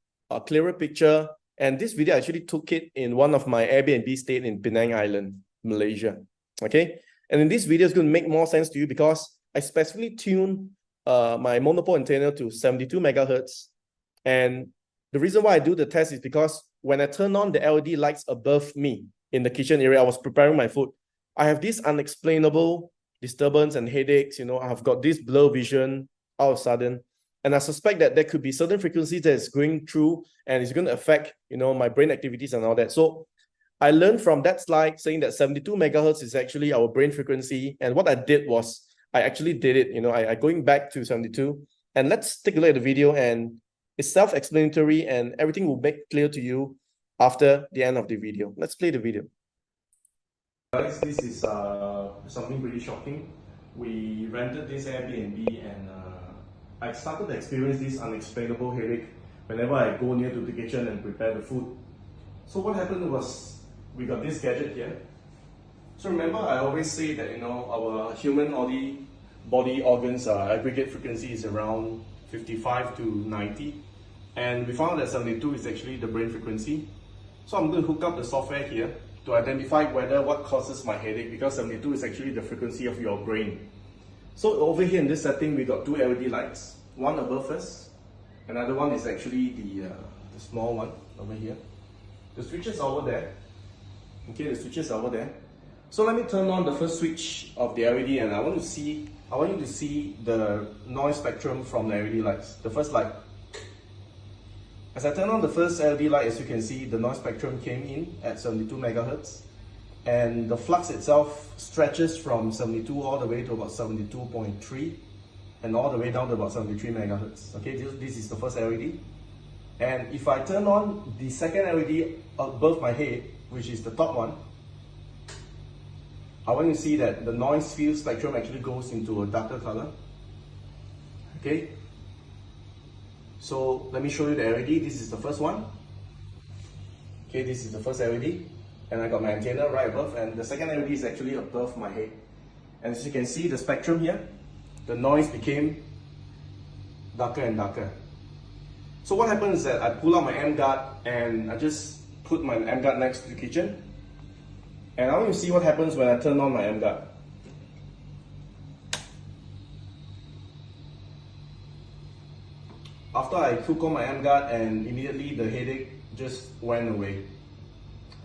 clearer picture. And this video I actually took it in one of my Airbnb stays in Penang Island, Malaysia. Okay, and in this video, it's going to make more sense to you because I specifically tuned my monopole antenna to 72 megahertz. And the reason why I do the test is because when I turn on the LED lights above me in the kitchen area, I was preparing my food. I have this unexplainable disturbance and headaches. I've got this blur vision all of a sudden. And I suspect that there could be certain frequencies that is going through and it's going to affect, my brain activities and all that. So I learned from that slide saying that 72 megahertz is actually our brain frequency. And what I did was I actually did it, I going back to 72. And let's take a look at the video, and it's self-explanatory and everything will make clear to you after the end of the video. Let's play the video. Guys, this is something pretty shocking. We rented this Airbnb and I started to experience this unexplainable headache whenever I go near to the kitchen and prepare the food. So what happened was we got this gadget here. So remember, I always say that our human body organs aggregate frequency is around 55 to 90, and we found that 72 is actually the brain frequency. So I'm going to hook up the software here to identify what causes my headache, because 72 is actually the frequency of your brain. So over here in this setting, we got two LED lights, one above us, another one is actually the small one over here. The switches are over there. Okay, the switches are over there. So let me turn on the first switch of the LED, and I want you to see the noise spectrum from the LED lights. The first light. As I turn on the first LED light, as you can see, the noise spectrum came in at 72 megahertz, and the flux itself stretches from 72 all the way to about 72.3, and all the way down to about 73 megahertz. Okay, this is the first LED. And if I turn on the second LED above my head, which is the top one, I want you to see that the noise field spectrum actually goes into a darker color. Okay, so let me show you the LED. This is the first one. Okay, this is the first LED, and I got my antenna right above, and the second LED is actually above my head. And as you can see, the spectrum here, the noise became darker and darker. So what happens is that I pull out my EmGuarde and I just put my EmGuarde next to the kitchen. And I want you to see what happens when I turn on my EmGuarde. After I took on my EmGuarde, and immediately the headache just went away.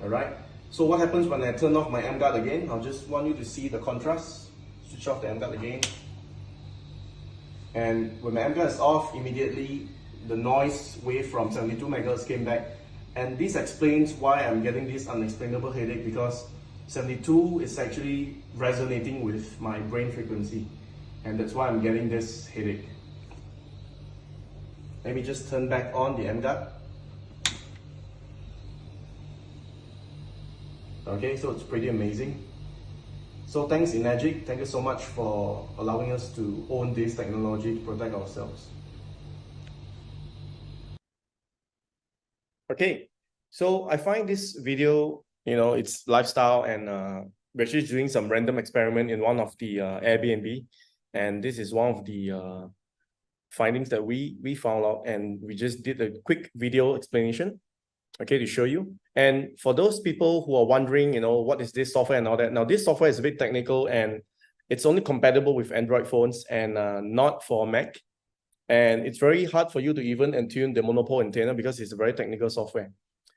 Alright? So what happens when I turn off my EmGuarde again? I just want you to see the contrast. Switch off the EmGuarde again. And when my EmGuarde is off, immediately the noise wave from 72 megahertz came back. And this explains why I'm getting this unexplainable headache, because 72 is actually resonating with my brain frequency. And that's why I'm getting this headache. Let me just turn back on the EmGuarde. Okay, so it's pretty amazing. So thanks Enagic, thank you so much for allowing us to own this technology to protect ourselves. Okay, so I find this video, it's lifestyle, and we're actually doing some random experiment in one of the Airbnb, and this is one of the findings that we found out, and we just did a quick video explanation, okay, to show you. And for those people who are wondering, what is this software and all that, now this software is a bit technical, and it's only compatible with Android phones and not for Mac. And it's very hard for you to even attune the monopole antenna because it's a very technical software.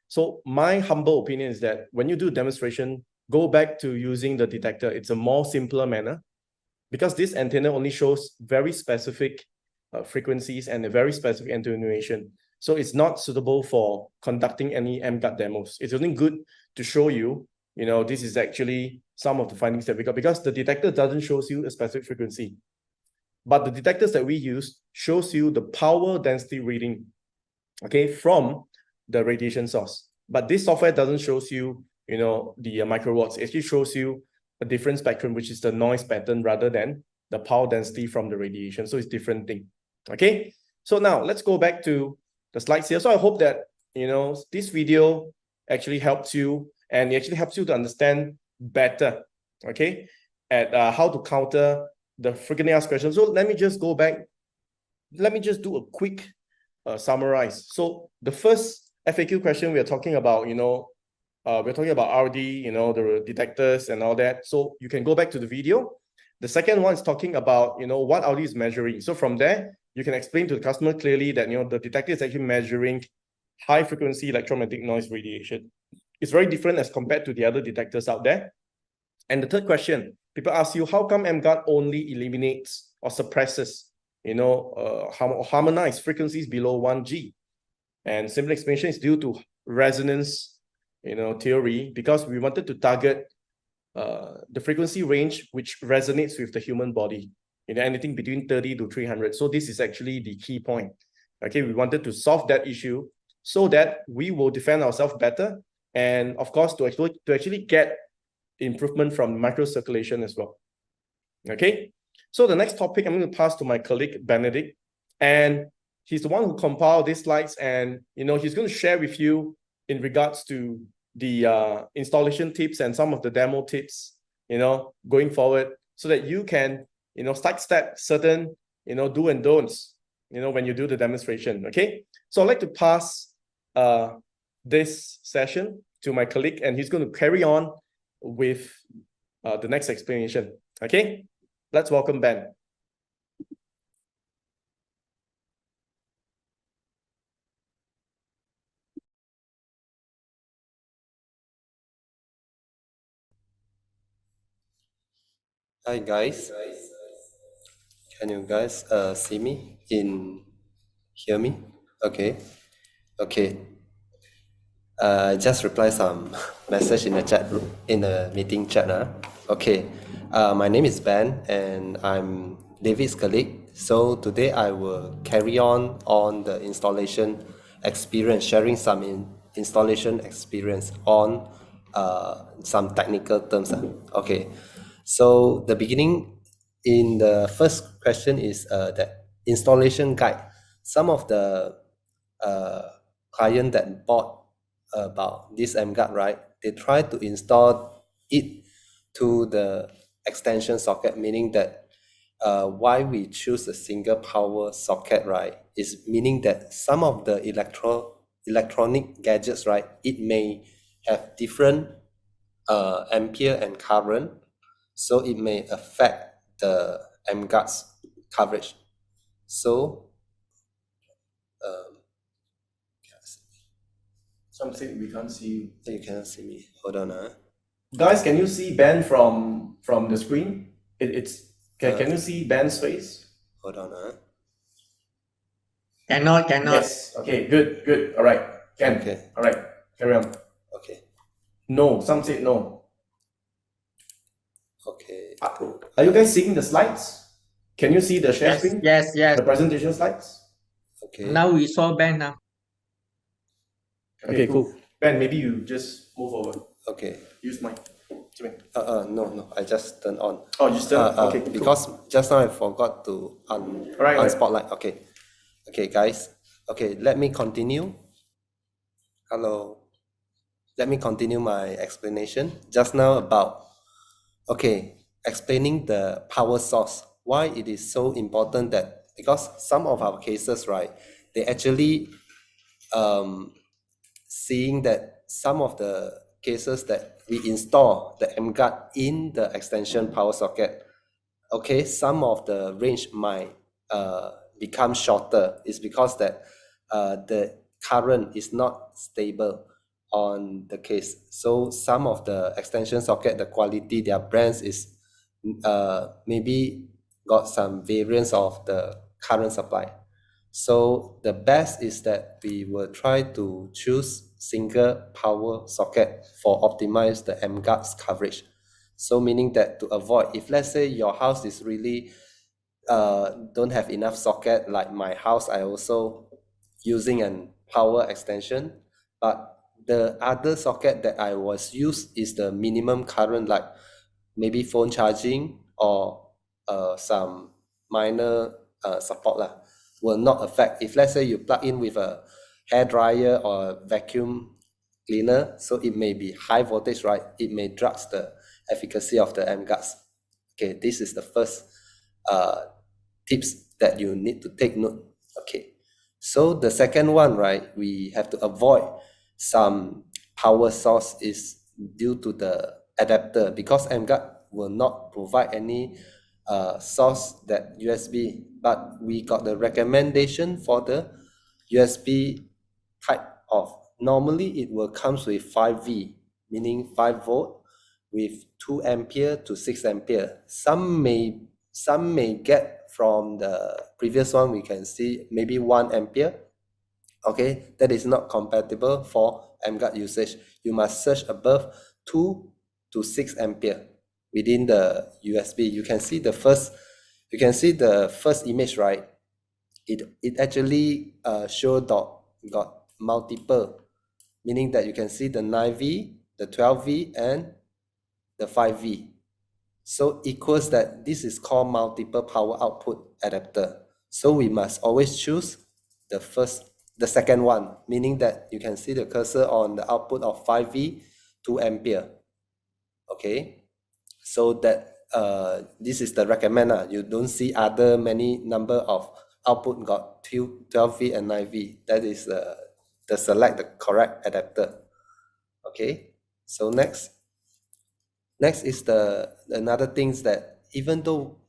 So my humble opinion is that when you do demonstration, go back to using the detector. It's a more simpler manner, because this antenna only shows very specific frequencies and a very specific attenuation. So it's not suitable for conducting any EmGuarde demos. It's only good to show you, this is actually some of the findings that we got, because the detector doesn't show you a specific frequency. But the detectors that we use shows you the power density reading, okay, from the radiation source. But this software doesn't show you, the microwatts. It actually shows you a different spectrum, which is the noise pattern rather than the power density from the radiation. So it's different thing, okay? So now let's go back to the slides here. So I hope that, this video actually helps you, and it actually helps you to understand better, okay, at how to counter the frequently asked questions. So let me just go back. Let me just do a quick summarize. So the first FAQ question we are talking about, we're talking about RD, the detectors and all that. So you can go back to the video. The second one is talking about, what RD is measuring. So from there, you can explain to the customer clearly that, the detector is actually measuring high frequency electromagnetic noise radiation. It's very different as compared to the other detectors out there. And the third question, people ask you, how come EmGuarde only eliminates or suppresses, harmonized frequencies below 1 G? And simple explanation is due to resonance, theory, because we wanted to target the frequency range which resonates with the human body, anything between 30 to 300. So this is actually the key point. Okay, we wanted to solve that issue so that we will defend ourselves better, and of course to actually get improvement from microcirculation as well. Okay, so the next topic I'm going to pass to my colleague Benedict, and he's the one who compiled these slides, and he's going to share with you in regards to the installation tips and some of the demo tips, going forward, so that you can sidestep certain do and don'ts when you do the demonstration. Okay, so I'd like to pass this session to my colleague, and he's going to carry on with the next explanation. Okay, let's welcome Ben. Hi guys, can you guys see me? Hear me? Okay. Just reply some message in the chat in the meeting chat. Okay. My name is Ben and I'm David's colleague. So today I will carry on the installation experience, sharing some installation experience on some technical terms. Okay. So the beginning in the first question is the installation guide. Some of the client that bought about this EmGuarde, right? They try to install it to the extension socket, meaning that why we choose a single power socket, right? Is meaning that some of the electronic gadgets, right? It may have different ampere and current, so it may affect the EmGuarde's coverage. So Something we can't see you. you cannot see me. Hold on. Guys, can you see Ben from the screen? Can you see Ben's face? Hold on. Cannot. Yes. Okay, good, good. All right. Can. Okay. All right. Carry on. Okay. No, some said no. Okay. Are you guys seeing the slides? Can you see the share Yes, screen? yes. The presentation slides? Okay. Now we saw Ben now. Okay, cool. Ben, maybe you just move over. Okay. Use mic. No. I just turned on. Oh, you still? Okay, cool. Because just now I forgot to Right. spotlight. Okay. Okay, guys. Okay, let me continue. Hello. Let me continue my explanation just now about, explaining the power source. Why it is so important that, because some of our cases, right, they actually seeing that some of the cases that we install the EmGuarde in the extension power socket, okay, some of the range might become shorter. It's because that the current is not stable on the case. So some of the extension socket, the quality, their brands is maybe got some variance of the current supply. So the best is that we will try to choose single power socket for optimize the EmGuarde's coverage. So meaning that to avoid, if let's say your house is really don't have enough socket, like my house, I also using an power extension, but the other socket that I was used is the minimum current, like maybe phone charging or some minor support lah, will not affect. If let's say you plug in with a hair dryer or a vacuum cleaner, so it may be high voltage, right? It may drugs the efficacy of the EmGuarde. Okay, this is the first tips that you need to take note. Okay, so the second one, right, we have to avoid some power source is due to the adapter, because EmGuarde will not provide any source that USB, but we got the recommendation for the USB type of, normally it will comes with 5V, meaning 5 volt with 2 ampere to 6 ampere. Some may get from the previous one, we can see maybe 1 ampere. Okay, that is not compatible for EmGuarde usage. You must search above 2 to 6 ampere within the USB. You can see the first image, right? It actually got multiple, meaning that you can see the 9V, the 12V, and the 5V. So equals that this is called multiple power output adapter. So we must always choose the second one, meaning that you can see the cursor on the output of 5V, 2 ampere. Okay, so that this is the recommend. You don't see other many number of output got 12V and 9V. That is the select the correct adapter. Okay, so next is the another things that even though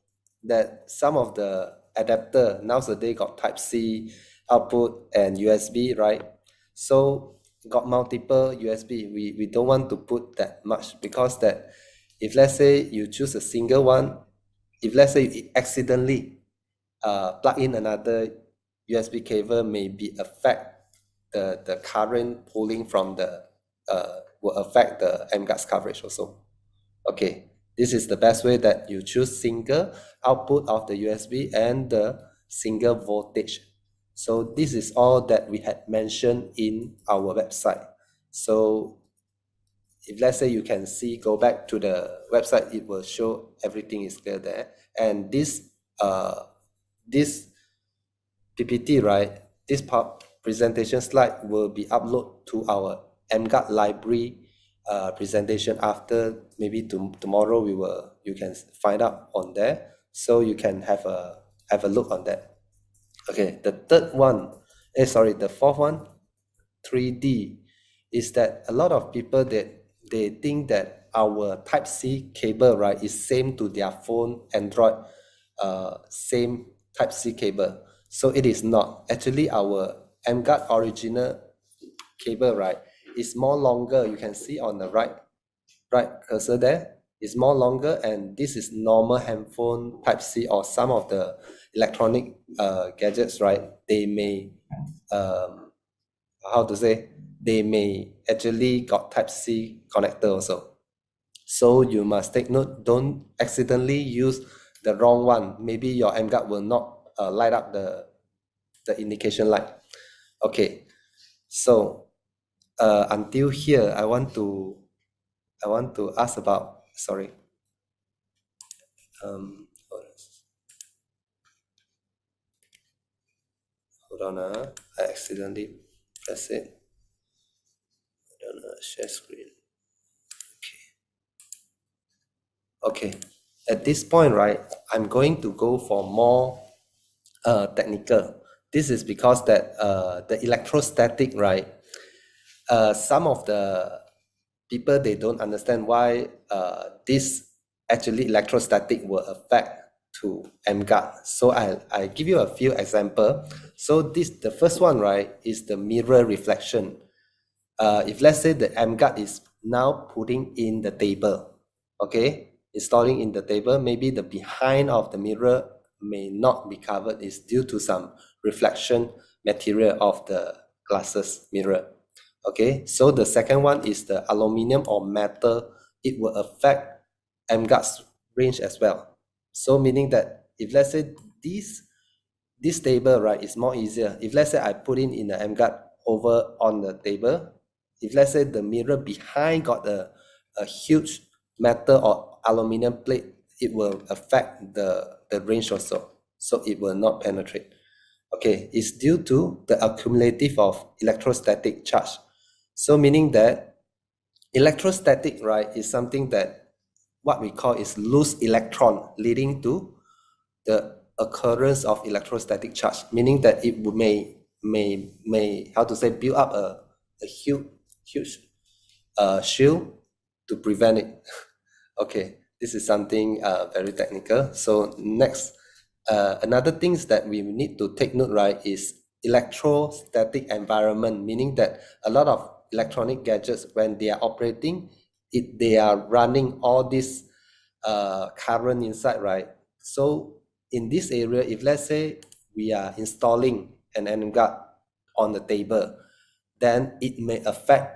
that some of the adapter nowadays got type C output and USB, right? So got multiple USB, we don't want to put that much, because that if let's say you choose a single one, if let's say you accidentally plug in another USB cable, maybe affect the current pulling from the will affect the EmGuarde's coverage also. Okay, this is the best way, that you choose single output of the USB and the single voltage. So this is all that we had mentioned in our website. So if let's say you can see, go back to the website, it will show everything is clear there. And this PPT, right, this presentation slide will be uploaded to our EmGuarde library presentation after, maybe tomorrow you can find out on there, so you can have a look on that. Okay, the fourth one, 3D, is that a lot of people they think that our type C cable, right, is same to their phone Android same type C cable. So it is not. Actually, our EmGuarde original cable, right, is more longer. You can see on the right cursor there. is more longer, and this is normal handphone Type-C or some of the electronic gadgets, right? They may, how to say, they may actually got Type-C connector also. So you must take note, don't accidentally use the wrong one. Maybe your EmGuarde will not light up the indication light. Okay, so until here, I want to ask about, sorry. Hold on, I accidentally press it. Hold on, share screen. Okay, at this point, right, I'm going to go for more technical. This is because that the electrostatic, right, some of the people, they don't understand why this actually electrostatic will affect to EmGuarde. So I give you a few example. So the first one, right, is the mirror reflection. If let's say the EmGuarde is now putting in the table, okay, installing in the table, maybe the behind of the mirror may not be covered, is due to some reflection material of the glasses mirror. Okay, so the second one is the aluminum or metal. It will affect EmGuarde's range as well. So meaning that if let's say this table, right, is more easier. If let's say I put in the EmGuarde over on the table, if let's say the mirror behind got a huge metal or aluminum plate, it will affect the range also. So it will not penetrate. Okay, it's due to the accumulative of electrostatic charge. So meaning that electrostatic, right, is something that what we call is loose electron, leading to the occurrence of electrostatic charge, meaning that it may how to say, build up a huge shield to prevent it. Okay, this is something very technical. So next, another things that we need to take note, right, is electrostatic environment, meaning that a lot of electronic gadgets, when they are operating, they are running all this current inside, right? So in this area, if let's say we are installing an EmGuarde on the table, then it may affect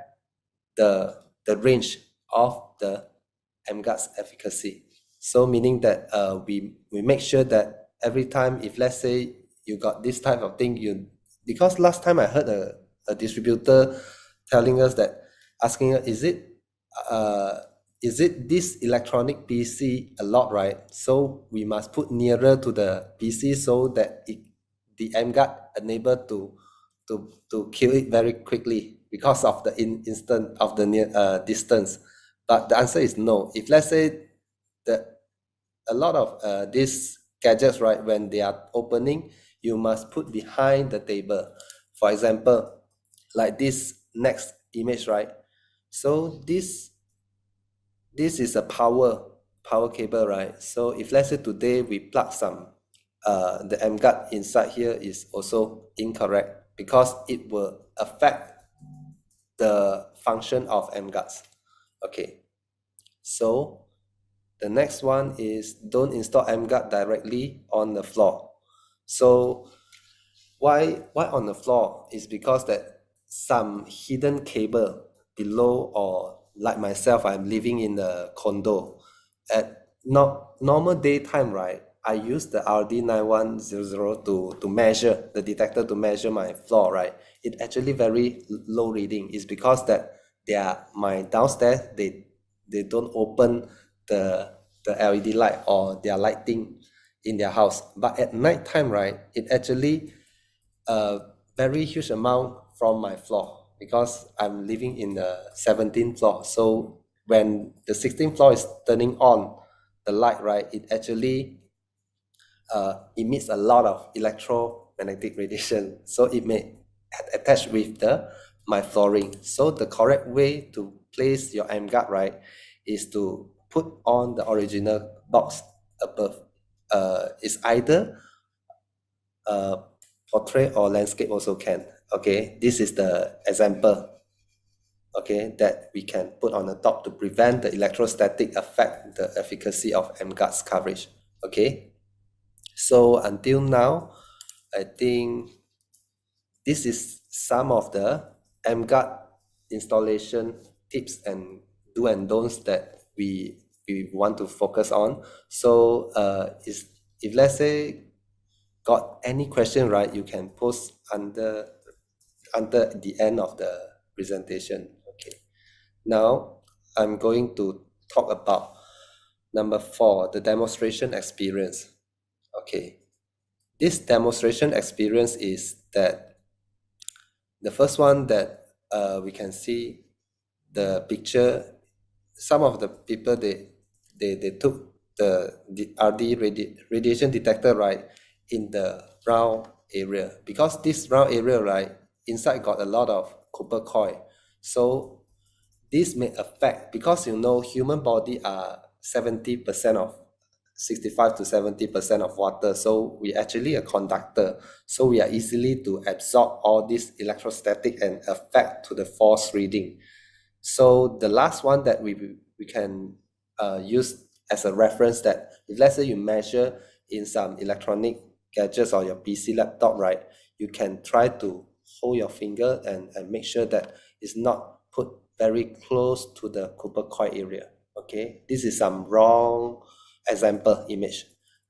the range of the EmGuarde's efficacy. So meaning that we make sure that every time, if let's say you got this type of thing, because last time I heard a distributor telling us that, asking us, is it this electronic PC a lot, right? So we must put nearer to the PC so that the EmGuarde unable to kill it very quickly because of the instant of the near distance. But the answer is no. If let's say a lot of these gadgets, right, when they are opening, you must put behind the table. For example, like this next image, right? So this is a power cable, right? So if let's say today we plug some the EmGuarde inside here is also incorrect, because it will affect the function of EmGuardes. Okay, so the next one is don't install EmGuarde directly on the floor. So why on the floor is because that some hidden cable below, or like myself, I'm living in a condo. At normal daytime, right, I use the RD9100 to measure the detector, to measure my floor, right? It actually very low reading. Is because that my downstairs, they don't open the LED light or their lighting in their house. But at night time, right, it actually very huge amount from my floor, because I'm living in the 17th floor. So when the 16th floor is turning on the light, right, it actually emits a lot of electromagnetic radiation. So it may attach with my flooring. So the correct way to place your EmGuarde, right, is to put on the original box above. It's either portrait or landscape also can. Okay, this is the example. okay, that we can put on the top to prevent the electrostatic affect the efficacy of EmGuarde's coverage. Okay, so until now, I think this is some of the EmGuarde installation tips and do and don'ts that we want to focus on. So if let's say got any question, right, you can post under the end of the presentation. Okay, now I'm going to talk about number 4, the demonstration experience. Okay, this demonstration experience is that the first one that we can see the picture. Some of the people they took the RD radiation detector, right, in the round area, because this round area, right, inside got a lot of copper coil. So this may affect, because you know human body are 70% of 65 to 70% of water, so we actually a conductor, so we are easily to absorb all this electrostatic and affect to the force reading. So the last one that we can use as a reference, that if let's say you measure in some electronic gadgets or your PC laptop, right, you can try to hold your finger and make sure that it's not put very close to the copper coil area. Okay, this is some wrong example image.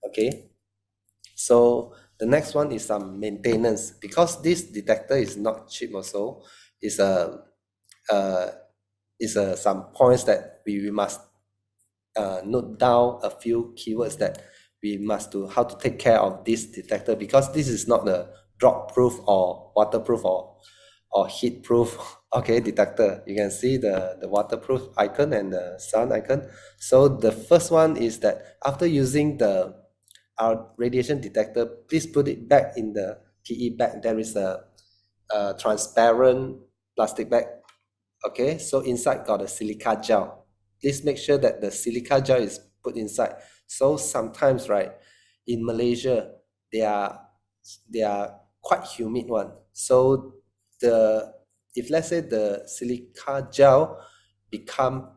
Okay, so the next one is some maintenance, because this detector is not cheap also. It's some points that we must note down a few keywords that we must do how to take care of this detector, because this is not the drop proof or waterproof or heat proof okay detector. You can see the waterproof icon and the sun icon. So the first one is that after using our radiation detector, please put it back in the PE bag. There is a transparent plastic bag. Okay, so inside got a silica gel. Please make sure that the silica gel is put inside. So sometimes, right, in Malaysia, they are quite humid one. So if let's say the silica gel become,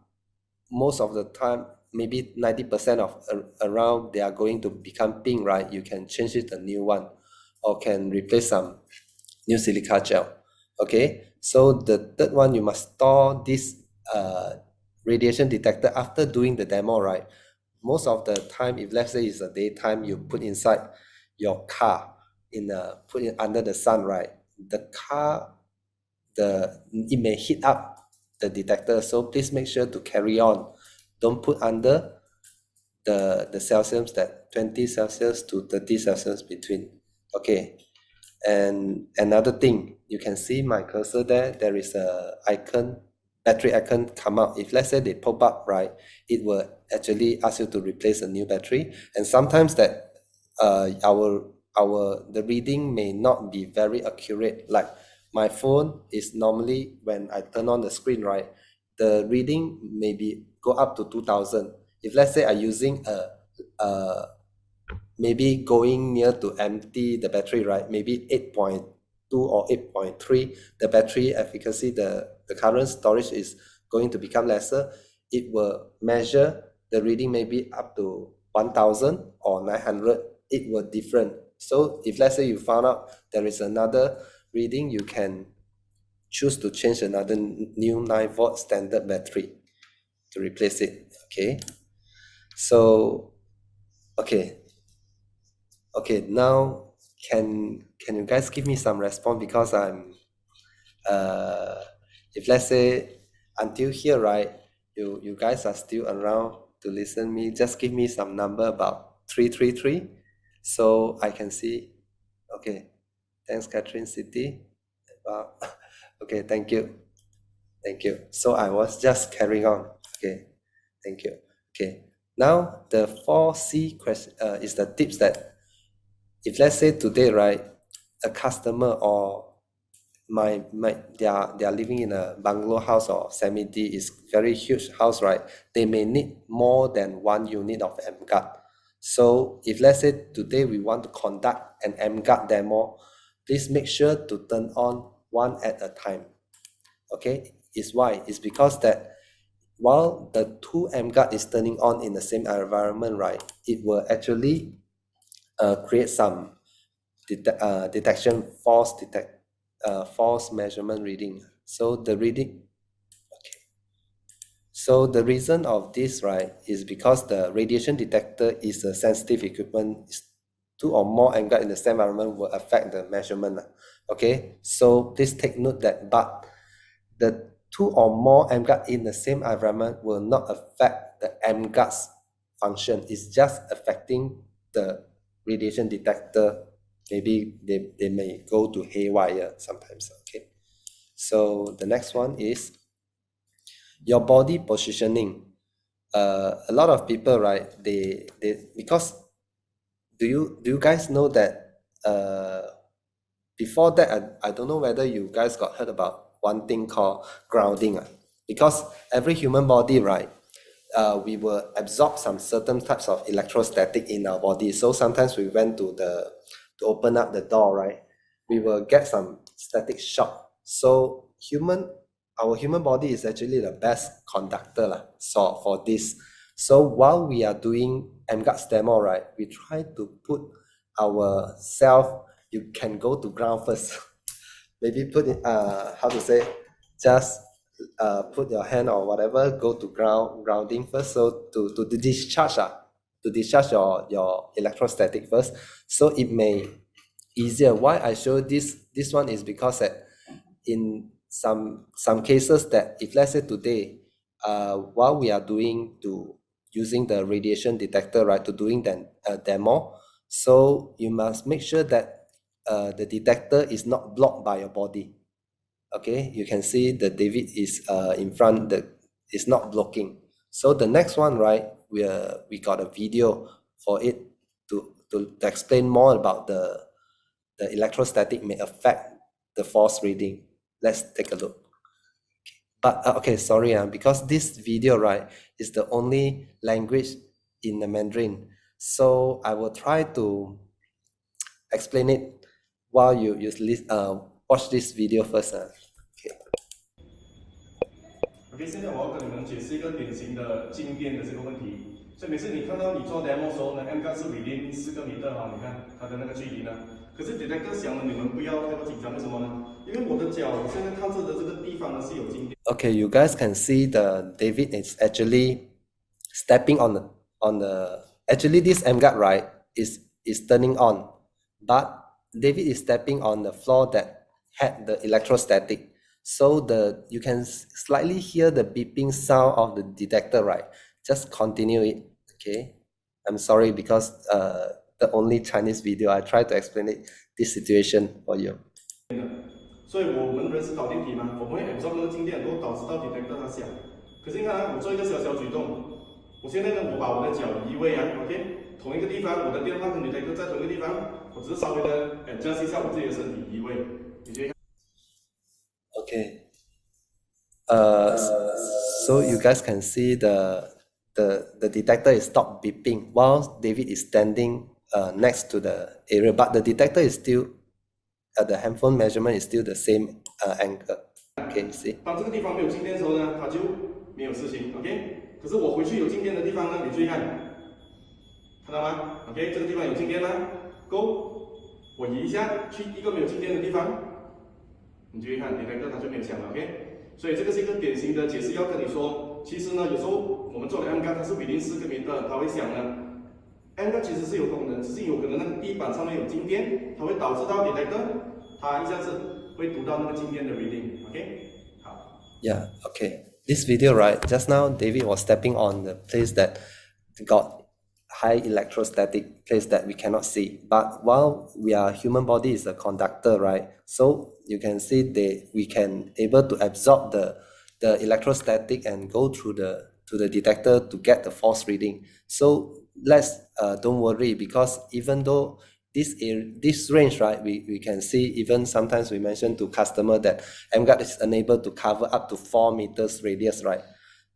most of the time, maybe 90% of around, they are going to become pink, right, you can change it a new one or can replace some new silica gel. Okay, so the third one, you must store this radiation detector after doing the demo, right? Most of the time, if let's say it's a daytime, you put inside your car put it under the sun, right? The car, it may heat up the detector, so please make sure to carry on. Don't put under the Celsius, that 20 Celsius to 30 Celsius between. Okay, and another thing, you can see my cursor there is a icon, battery icon come out. If let's say they pop up, right, it will actually ask you to replace a new battery. And sometimes that the reading may not be very accurate. Like my phone is normally, when I turn on the screen, right, the reading maybe go up to 2000. If let's say I'm using maybe going near to empty the battery, right, maybe 8.2 or 8.3, the battery efficacy, the current storage is going to become lesser. It will measure the reading maybe up to 1000 or 900. It will different. So if let's say you found out there is another reading, you can choose to change another new 9-volt standard battery to replace it. Okay, so okay, now can you guys give me some response, because I'm if let's say until here, right, you guys are still around to listen me, just give me some number about 333 so I can see. Okay, thanks Catherine City. Okay, thank you. So I was just carrying on. Okay, thank you. Okay, now the 4C question is the tips that, if let's say today, right, a customer or they are living in a bungalow house or semi-D, is very huge house, right, they may need more than one unit of EmGuarde. So if let's say today we want to conduct an EmGuarde demo, please make sure to turn on one at a time. Okay, is why? It's because that while the 2 EmGuarde is turning on in the same environment, right, it will actually create some detection false measurement reading. So the reading, so the reason of this, right, is because the radiation detector is a sensitive equipment. 2 or more EmGuarde in the same environment will affect the measurement. Okay, so please take note that, but the 2 or more EmGuarde in the same environment will not affect the EmGuarde's function. It's just affecting the radiation detector. Maybe they may go to haywire sometimes. Okay, so the next one is your body positioning. A lot of people, right, they because do you guys know that before that, I don't know whether you guys got heard about one thing called grounding. Because every human body, right, we will absorb some certain types of electrostatic in our body. So sometimes we went to open up the door, right, we will get some static shock. So our human body is actually the best conductor for this. So while we are doing EmGuarde's demo, right, we try to put ourself, you can go to ground first. Maybe put it, how to say, just put your hand or whatever, go to grounding first. So to discharge your electrostatic first. So it may easier. Why I show this one is because that in some cases that if let's say today, while we are using the radiation detector, right, to doing the demo, so you must make sure that the detector is not blocked by your body. Okay, you can see the David is in front, it's not blocking. So the next one, right, we got a video for it to explain more about the electrostatic may affect the false reading. Let's take a look. But okay, sorry, because this video, right, is the only language in the Mandarin. So I will try to explain it while you watch this video first. OK， 现在我要跟你们解释一个典型的静电的这个问题。所以每次你看到你做 demo 的时候呢 ，EmGuarde 是 within 4个米哈，你看它的那个距离呢。可是 detector 响了，你们不要太过紧张，为什么呢？因为我的脚现在靠着的这个地方呢是有静电。Okay, you guys can see the David is actually stepping on the actually this EmGuarde, right, is turning on, but David is stepping on the floor that had the electrostatic. So you can slightly hear the beeping sound of the detector, right? Just continue it, okay? I'm sorry because the only Chinese video, I try to explain this situation for you. 所以我们人是导电体嘛，我们会 absorb 那个静电，然后导致到 detector 它响。可是你看啊，我做一个小小举动，我现在呢，我把我的脚移位啊 ，OK， 同一个地方，我的电话跟 detector 在同一个地方，我只是稍微的 adjust 一下我自己的身体移位，你就会看。Okay. So you guys can see the detector is stopped beeping while David is standing next to the area, but the detector is still the handphone measurement is still the same angle. Okay, see. 当这个地方没有静电的时候呢，它就没有事情 ，OK。可是我回去有静电的地方呢，你注意看，看到吗 ？OK， 这个地方有静电啦 ，Go， 我移一下去一个没有静电的地方，你注意看 ，detector 它就没有响了 ，OK。所以这个是一个典型的解释，要跟你说，其实呢，有时候我们做的 EmGuarde 它是within4个米的，它会响呢。EmGuarde 其实是有功能，只是有可能那个地板上面有静电，它会导致到 detector 它一下子会读到那个静电的 reading，OK？ 好。Yeah. Okay. This video, right? Just now, David was stepping on the place that got high electrostatic place that we cannot see. But while human body is a conductor, right? So you can see we can able to absorb the electrostatic and go through to the detector to get the false reading. So let's don't worry, because even though this range, right, we can see, even sometimes we mention to customer that EmGuarde is unable to cover up to 4 meters radius, right?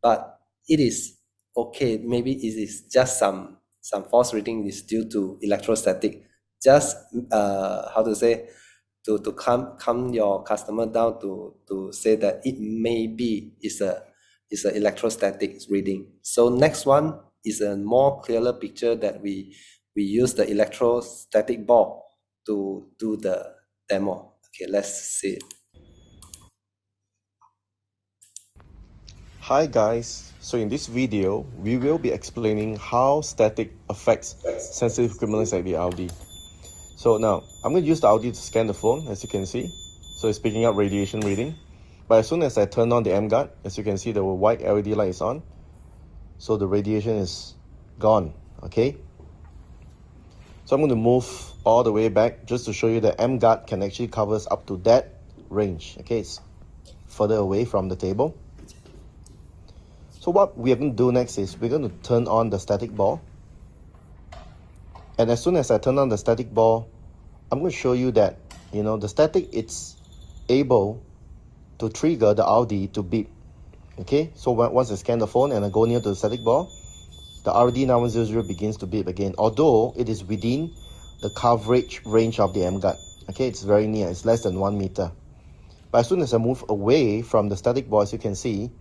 But it is okay. Maybe it is just some false reading is due to electrostatic. Just how to say, calm your customer down to say that it may be is a electrostatic reading. So next one is a more clearer picture that we use the electrostatic ball to do the demo. Okay, let's see it. Hi guys, so in this video, we will be explaining how static affects sensitive equipment like the Audi. So now, I'm going to use the Audi to scan the phone, as you can see. So it's picking up radiation reading. But as soon as I turn on the EmGuarde, as you can see, the white LED light is on. So the radiation is gone, okay? So I'm going to move all the way back just to show you that EmGuarde can actually cover up to that range, okay? It's further away from the table. So what we are going to do next is we're going to turn on the static ball. And as soon as I turn on the static ball, I'm going to show you that, the static, it's able to trigger the Audi to beep. Okay, so once I scan the phone and I go near to the static ball, the RD9100 begins to beep again, although it is within the coverage range of the EmGuarde. Okay, it's very near, it's less than 1 meter. But as soon as I move away from the static ball, as you can see,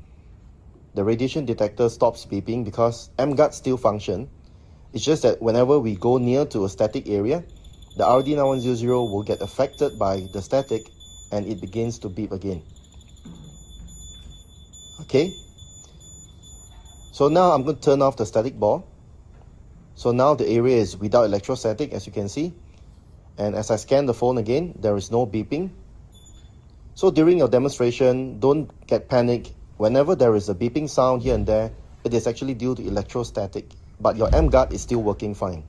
the radiation detector stops beeping because EmGuarde still function. It's just that whenever we go near to a static area, the RD9100 will get affected by the static and it begins to beep again. Okay, so now I'm going to turn off the static ball. So now the area is without electrostatic, as you can see. And as I scan the phone again, there is no beeping. So during your demonstration, don't get panicked. Whenever there is a beeping sound here and there, it is actually due to electrostatic, but your EmGuarde is still working fine.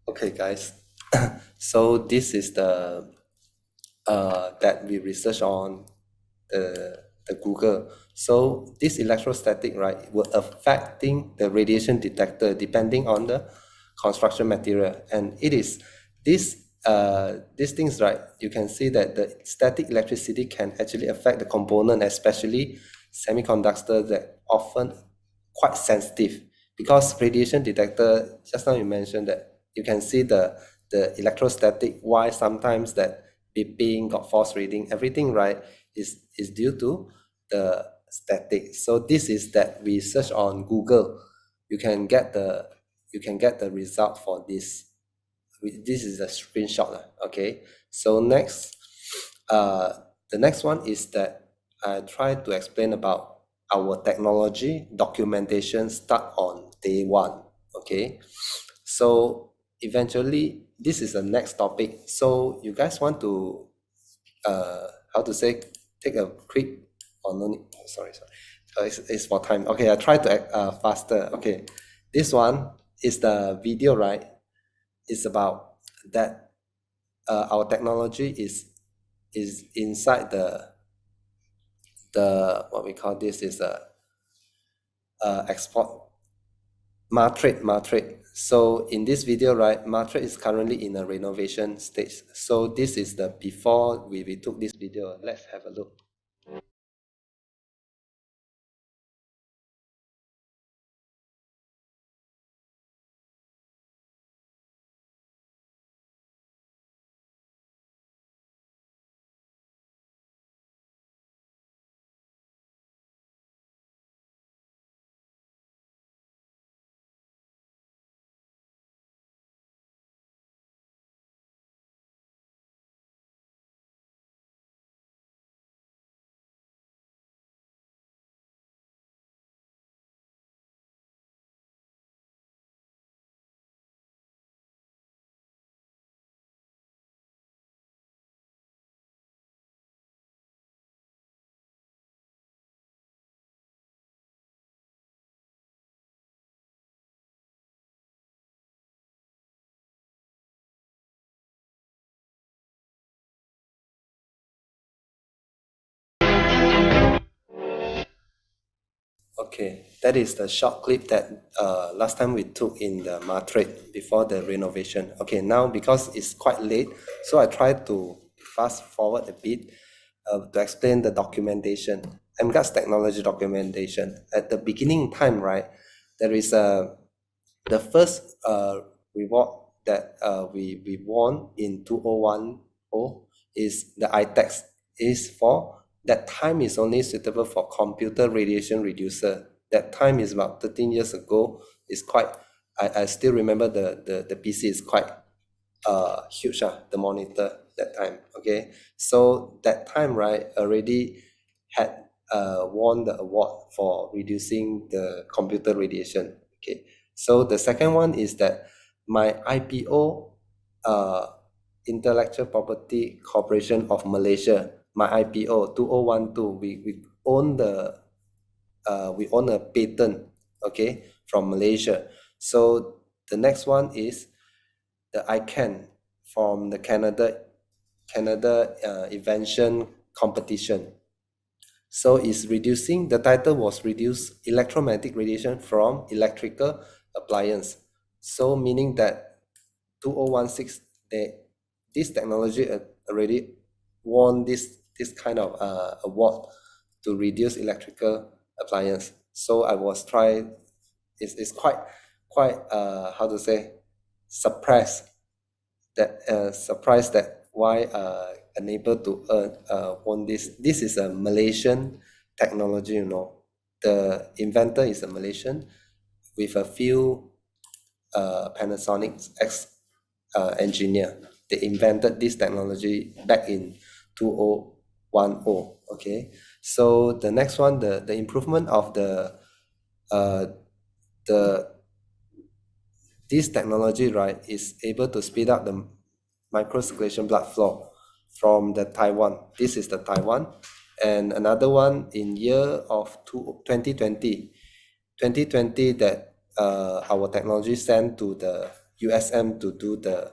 Okay guys, so this is the that we research on the Google. So this electrostatic, right, will affecting the radiation detector depending on the construction material, and it is these things, right, you can see that the static electricity can actually affect the component, especially semiconductors, that often quite sensitive, because radiation detector, just now you mentioned that you can see the electrostatic, why sometimes that beeping got false reading, everything, right, is due to the static. So this is that we search on Google, you can get the result for this. This is a screenshot. Okay, so next, the next one is that I try to explain about our technology documentation start on day one. Okay, so eventually this is the next topic. So you guys want to how to say, take a quick, or no need, sorry, it's for time. Okay, I try to act faster. Okay, this one is the video, right? It's about that our technology is inside the what we call this is a export matrix. So in this video, right, matrix is currently in a renovation stage. So this is the before we took this video. Let's have a look. Okay, that is the short clip that last time we took in the matrix before the renovation. Okay, now because it's quite late, so I try to fast forward a bit to explain the documentation. EmGuarde's technology documentation. At the beginning time, right, there is a The first reward that we won in 2010 is the ITEX is for that time is only suitable for computer radiation reducer. That time is about 13 years ago. It's quite, I still remember the PC is quite huge, the monitor that time. Okay, so that time, right, already had won the award for reducing the computer radiation. Okay, so the second one is that my IPO, Intellectual Property Corporation of Malaysia, my IPO 2012, we own the we own a patent, okay, from Malaysia. So the next one is the ICANN from the Canada invention competition. So it's reducing, the title was reduce electromagnetic radiation from electrical appliance. So meaning that 2016, this technology already won this kind of award to reduce electrical appliance. So I was trying, it's quite how to say, surprised that why unable to won this. This is a Malaysian technology, you know. The inventor is a Malaysian with a few Panasonic engineer. They invented this technology back in 2010. Okay, so the next one, the improvement of this technology, right, is able to speed up the microcirculation blood flow from the Taiwan. This is the Taiwan, and another one in year of 2020 that our technology sent to the USM to do the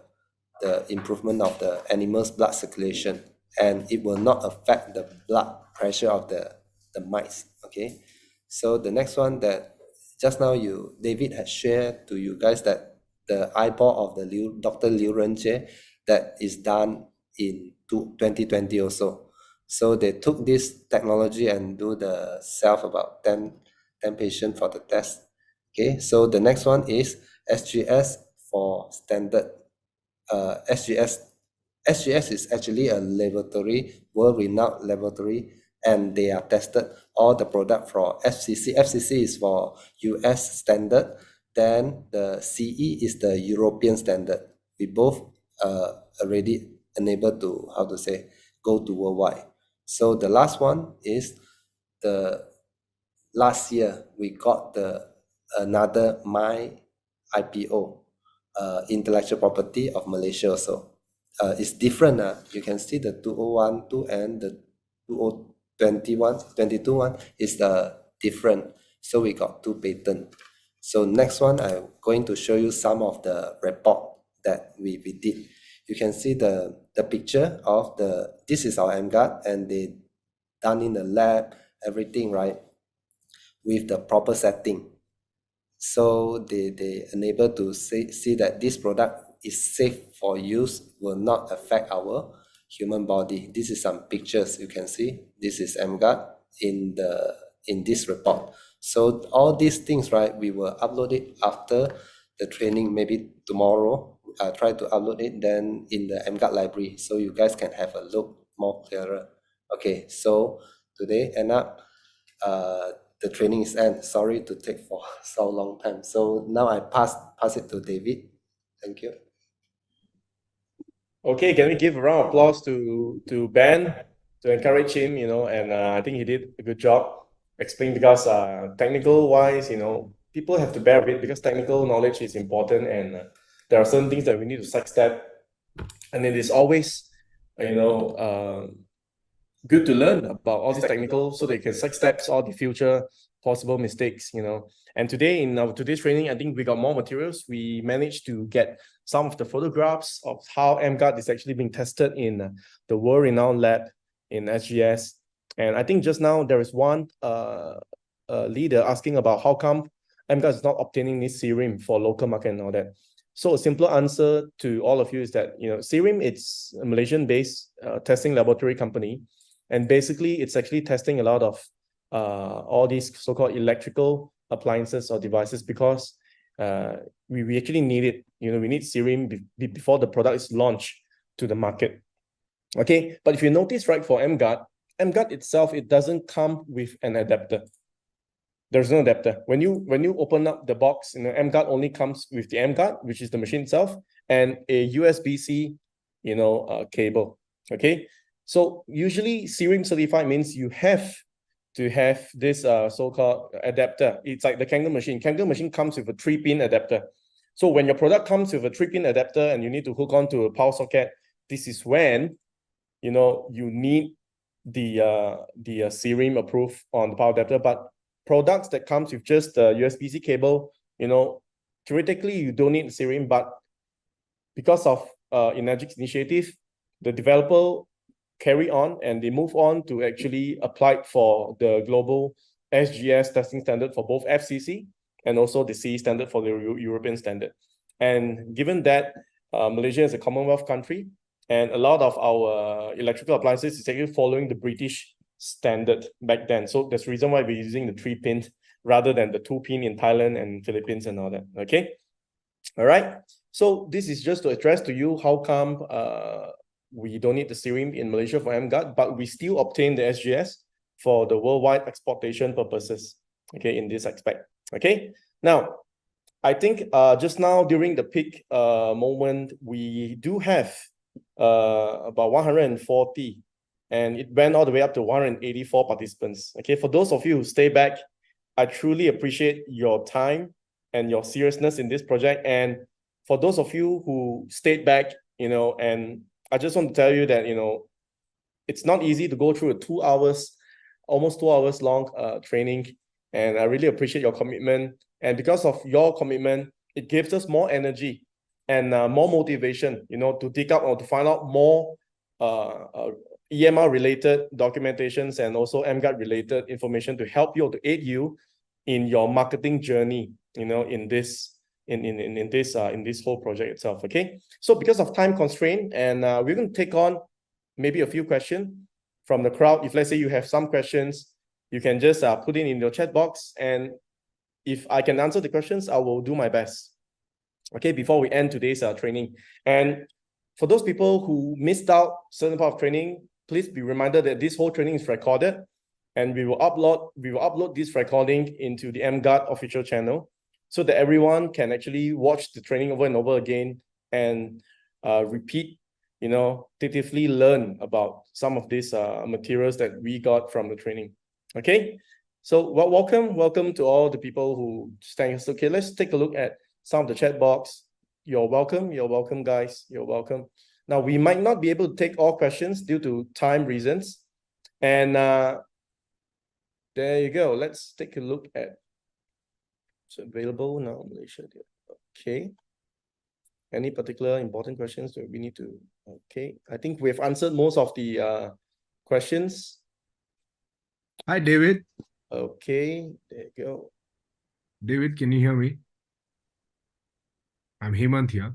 improvement of the animal's blood circulation, and it will not affect the blood pressure of the mice. Okay, so the next one that just now David has shared to you guys, that the eyeball of the Dr. Liu Renjie that is done in 2020 also. So they took this technology and do the self about 10 patients for the test. Okay, so the next one is SGS for standard. SGS is actually a laboratory, world-renowned laboratory, and they are tested all the product for FCC. FCC is for US standard. Then the CE is the European standard. We both already enabled to, how to say, go to worldwide. So the last one is the last year we got another my IPO, intellectual property of Malaysia also. It's different. You can see the 2012 and the 2022 one is different. So we got 2 patents. So next one, I'm going to show you some of the report that we did. You can see the picture of this is our EmGuarde, and they done in the lab, everything, right, with the proper setting. So they enable to see that this product is safe for use, will not affect our human body. This is some pictures you can see. This is EmGuarde in this report. So all these things, right, we will upload it after the training, maybe tomorrow. I'll try to upload it then in the EmGuarde library, so you guys can have a look more clearer. Okay, so today end up the training is end. Sorry to take for so long time. So now I pass it to David. Thank you. Okay, can we give a round of applause to Ben to encourage him, you know, and I think he did a good job explaining, because technical wise, you know, people have to bear with it because technical knowledge is important, and there are certain things that we need to sidestep, and it is always, you know, good to learn about all these technical so they can sidestep all the future possible mistakes, you know. And today in our today's training, I think we got more materials. We managed to get some of the photographs of how EmGuarde is actually being tested in the world-renowned lab in SGS. And I think just now there is one leader asking about how come EmGuarde is not obtaining this serum for local market and all that. So a simple answer to all of you is that, you know, Serum, it's a Malaysian-based testing laboratory company. And basically, it's actually testing a lot of all these so-called electrical appliances or devices, because we actually need it. We need Serum before the product is launched to the market. Okay, but if you notice, right, for EmGuarde itself, it doesn't come with an adapter. There's no adapter. When you open up the box, EmGuarde only comes with the EmGuarde, which is the machine itself, and a USB-C, cable. Okay, so usually Serum certified means you have to have this so-called adapter. It's like the Kangen machine. Kangen machine comes with a 3-pin adapter. So when your product comes with a 3-pin adapter and you need to hook on to a power socket, this is when you need the Serum approved on the power adapter. But products that comes with just the USB-C cable, theoretically you don't need Serum, but because of Energic's initiative, the developer carry on and they move on to actually apply for the global SGS testing standard for both FCC and also the CE standard for the European standard. And given that Malaysia is a Commonwealth country, and a lot of our electrical appliances is actually following the British standard back then. So that's the reason why we're using the 3-pin rather than the 2-pin in Thailand and Philippines and all that. Okay. All right. So this is just to address to you how come we don't need the Serum in Malaysia for EmGuarde, but we still obtain the SGS for the worldwide exportation purposes. Okay, in this aspect. Okay. Now, I think just now during the peak moment, we do have about 140, and it went all the way up to 184 participants. Okay, for those of you who stay back, I truly appreciate your time and your seriousness in this project. And for those of you who stayed back, and I just want to tell you that, it's not easy to go through a almost 2 hours long training. And I really appreciate your commitment. And because of your commitment, it gives us more energy and more motivation, to dig up or to find out more EMR related documentations and also EmGuarde related information to help you, to aid you in your marketing journey, in this whole project itself. Okay, so because of time constraint, and we're going to take on maybe a few questions from the crowd. If let's say you have some questions, you can just put in your chat box, and if I can answer the questions, I will do my best. Okay, before we end today's training. And for those people who missed out certain part of training, please be reminded that this whole training is recorded, and we will upload this recording into the EmGuarde official channel so that everyone can actually watch the training over and over again and repeat, tentatively learn about some of these materials that we got from the training. Okay, so welcome to all the people who stand. Okay, let's take a look at some of the chat box. You're welcome, guys. You're welcome. Now, we might not be able to take all questions due to time reasons. And there you go. Let's take a look at what's available now, Malaysia. Okay. Any particular important questions that we need to? Okay. I think we've answered most of the questions. Hi, David. Okay, there you go. David, can you hear me? I'm Hemant here.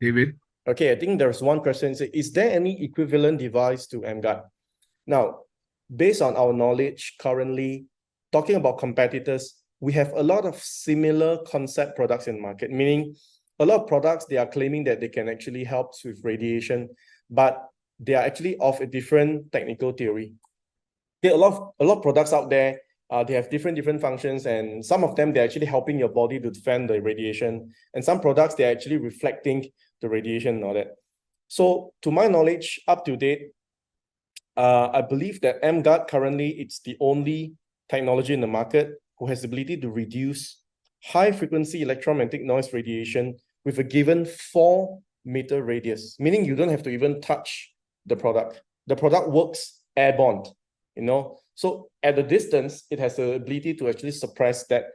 David? Okay, I think there's one question. Is there any equivalent device to EmGuarde? Now, based on our knowledge currently, talking about competitors, we have a lot of similar concept products in the market, meaning a lot of products, they are claiming that they can actually help with radiation, but they are actually of a different technical theory. There are a lot of products out there. They have different functions, and some of them, they're actually helping your body to defend the radiation. And some products, they're actually reflecting the radiation and all that. So to my knowledge, up to date, I believe that EmGuarde currently, it's the only technology in the market who has the ability to reduce high frequency electromagnetic noise radiation with a given 4-meter radius, meaning you don't have to even touch the product. The product works airborne, So at the distance, it has the ability to actually suppress that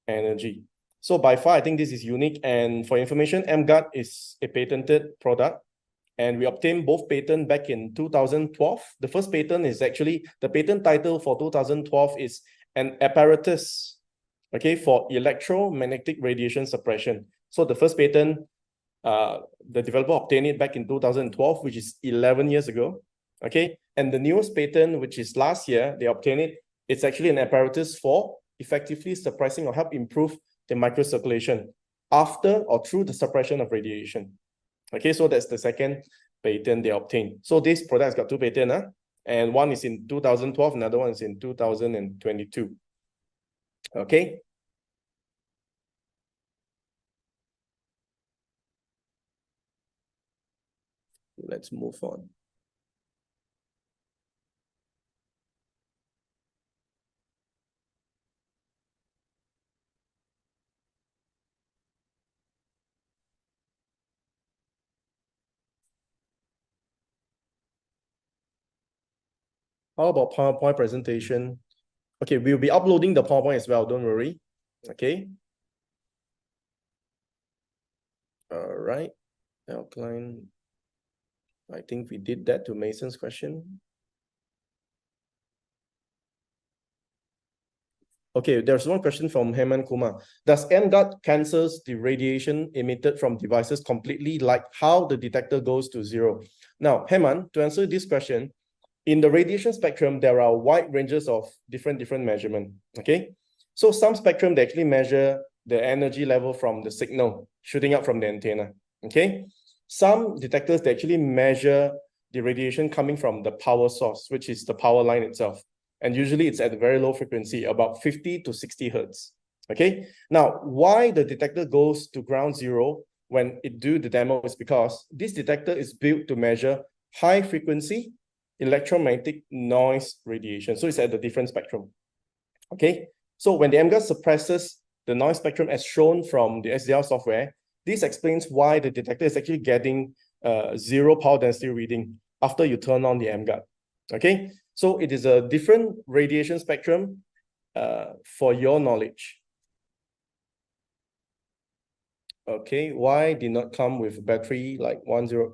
energy. So by far, I think this is unique. And for information, EmGuarde is a patented product. And we obtained both patents back in 2012. The first patent is actually, the patent title for 2012 is an apparatus, okay, for electromagnetic radiation suppression. So the first patent, the developer obtained it back in 2012, which is 11 years ago. Okay, and the newest patent, which is last year, they obtained it It's actually an apparatus for effectively suppressing or help improve the microcirculation after or through the suppression of radiation. Okay, so that's the second patent they obtained. So this product has got 2 patents, and one is in 2012, another one is in 2022. Okay. Let's move on. How about PowerPoint presentation? Okay, we'll be uploading the PowerPoint as well, don't worry. Okay. All right. Outline. I think we did that to Mason's question. Okay, there's one question from Heman Kumar. Does EmGuarde cancels the radiation emitted from devices completely, like how the detector goes to 0? Now, Heman, to answer this question, in the radiation spectrum, there are wide ranges of different measurement, okay? So some spectrum, they actually measure the energy level from the signal shooting up from the antenna, okay? Some detectors, they actually measure the radiation coming from the power source, which is the power line itself. And usually it's at a very low frequency, about 50 to 60 hertz, okay? Now, why the detector goes to ground 0 when it do the demo is because this detector is built to measure high frequency electromagnetic noise radiation. So it's at a different spectrum, okay? So when the EmGuarde suppresses the noise spectrum as shown from the SDR software, this explains why the detector is actually getting 0 power density reading after you turn on the EmGuarde, okay? So it is a different radiation spectrum for your knowledge. Okay, why did not come with battery like 10?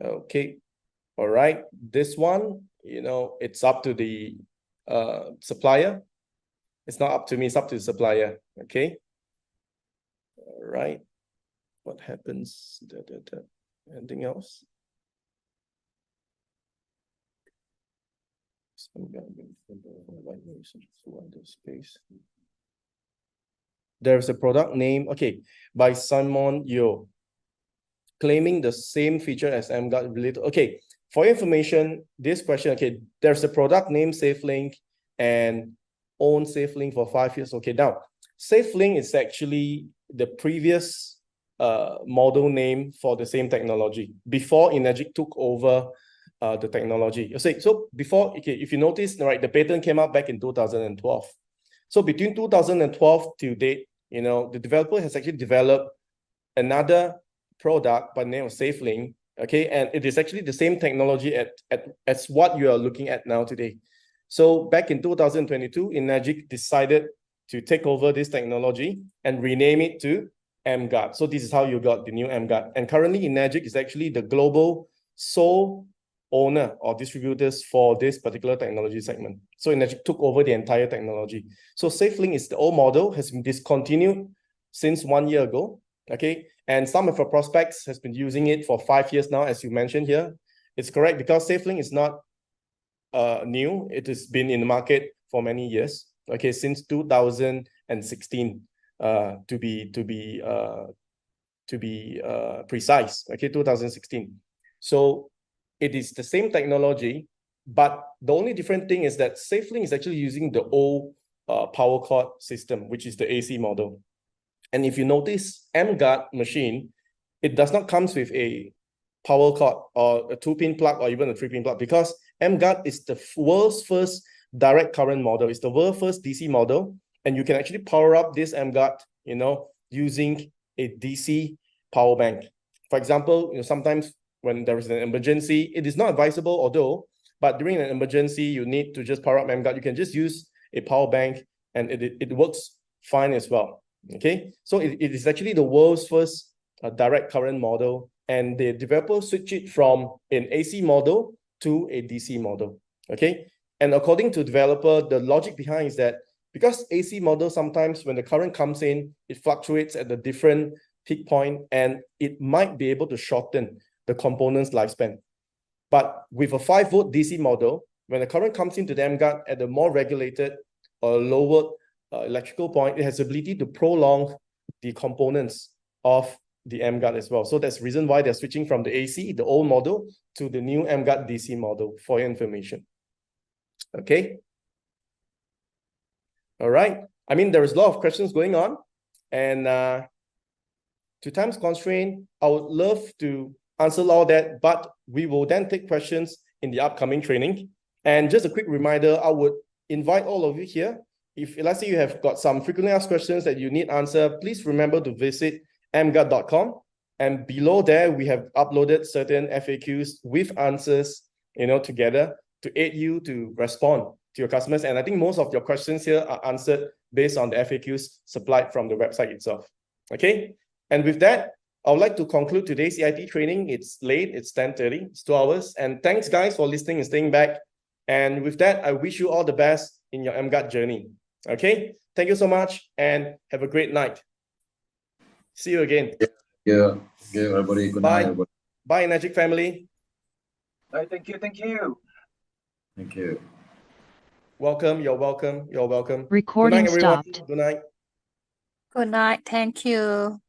Okay, all right. This one, you know, it's up to the supplier. It's not up to me, it's up to the supplier, okay? All right. What happens? Anything else? There's a product name, okay, by Simon Yo, claiming the same feature as EmGuarde related. Okay, for information, this question, okay, there's a product name SafeLink and own SafeLink for 5 years. Okay, now SafeLink is actually the previous model name for the same technology before EnerGic took over the technology. You see, so before, okay, if you notice, right, the patent came out back in 2012. So between 2012 till date, you know, the developer has actually developed another product by the name of SafeLink, okay, and it is actually the same technology as what you are looking at now today. So back in 2022, EnerGic decided to take over this technology and rename it to EmGuarde. So this is how you got the new EmGuarde. And currently, EnerGic is actually the global sole owner or distributors for this particular technology segment. So EnerGic took over the entire technology. So SafeLink is the old model, has been discontinued since 1 year ago, okay? And some of our prospects has been using it for 5 years now, as you mentioned here. It's correct because SafeLink is not new. It has been in the market for many years, okay, since 2016, to be precise, okay, 2016. So it is the same technology, but the only different thing is that SafeLink is actually using the old power cord system, which is the AC model. And if you notice, EmGuarde machine, it does not come with a power cord or a 2-pin plug or even a 3-pin plug, because EmGuarde is the world's first direct current model. It's the world's first DC model, and you can actually power up this EmGuarde, you know, using a DC power bank. For example, you know, sometimes when there is an emergency, it is not advisable, although, but during an emergency, you need to just power up EmGuarde. You can just use a power bank, and it works fine as well. Okay, so it is actually the world's first direct current model, and the developer switched it from an AC model to a DC model. Okay, and according to developer, the logic behind is that because AC model, sometimes when the current comes in, it fluctuates at a different peak point, and it might be able to shorten the component's lifespan. But with a 5-volt DC model, when the current comes into the EmGuarde at a more regulated or lower electrical point, it has the ability to prolong the components of the EmGuarde as well. So that's the reason why they're switching from the AC, the old model, to the new EmGuarde DC model, for your information. Okay. All right. I mean, there is a lot of questions going on, and to time's constraint, I would love to answer all that, but we will then take questions in the upcoming training. And just a quick reminder, I would invite all of you here. If let's say you have got some frequently asked questions that you need answer, please remember to visit emguarde.com. And below there, we have uploaded certain FAQs with answers, together to aid you to respond to your customers. And I think most of your questions here are answered based on the FAQs supplied from the website itself. Okay. And with that, I would like to conclude today's EIT training. It's late, it's 10:30, it's 2 hours. And thanks guys for listening and staying back. And with that, I wish you all the best in your EmGuarde journey. Okay. Thank you so much and have a great night. See you again. Yeah. Okay, everybody. Good night, everybody. Bye, Magic family. Bye, thank you, thank you. Thank you. Welcome, you're welcome, you're welcome. Recording Good night, everyone. stopped. Good night. Good night. Thank you.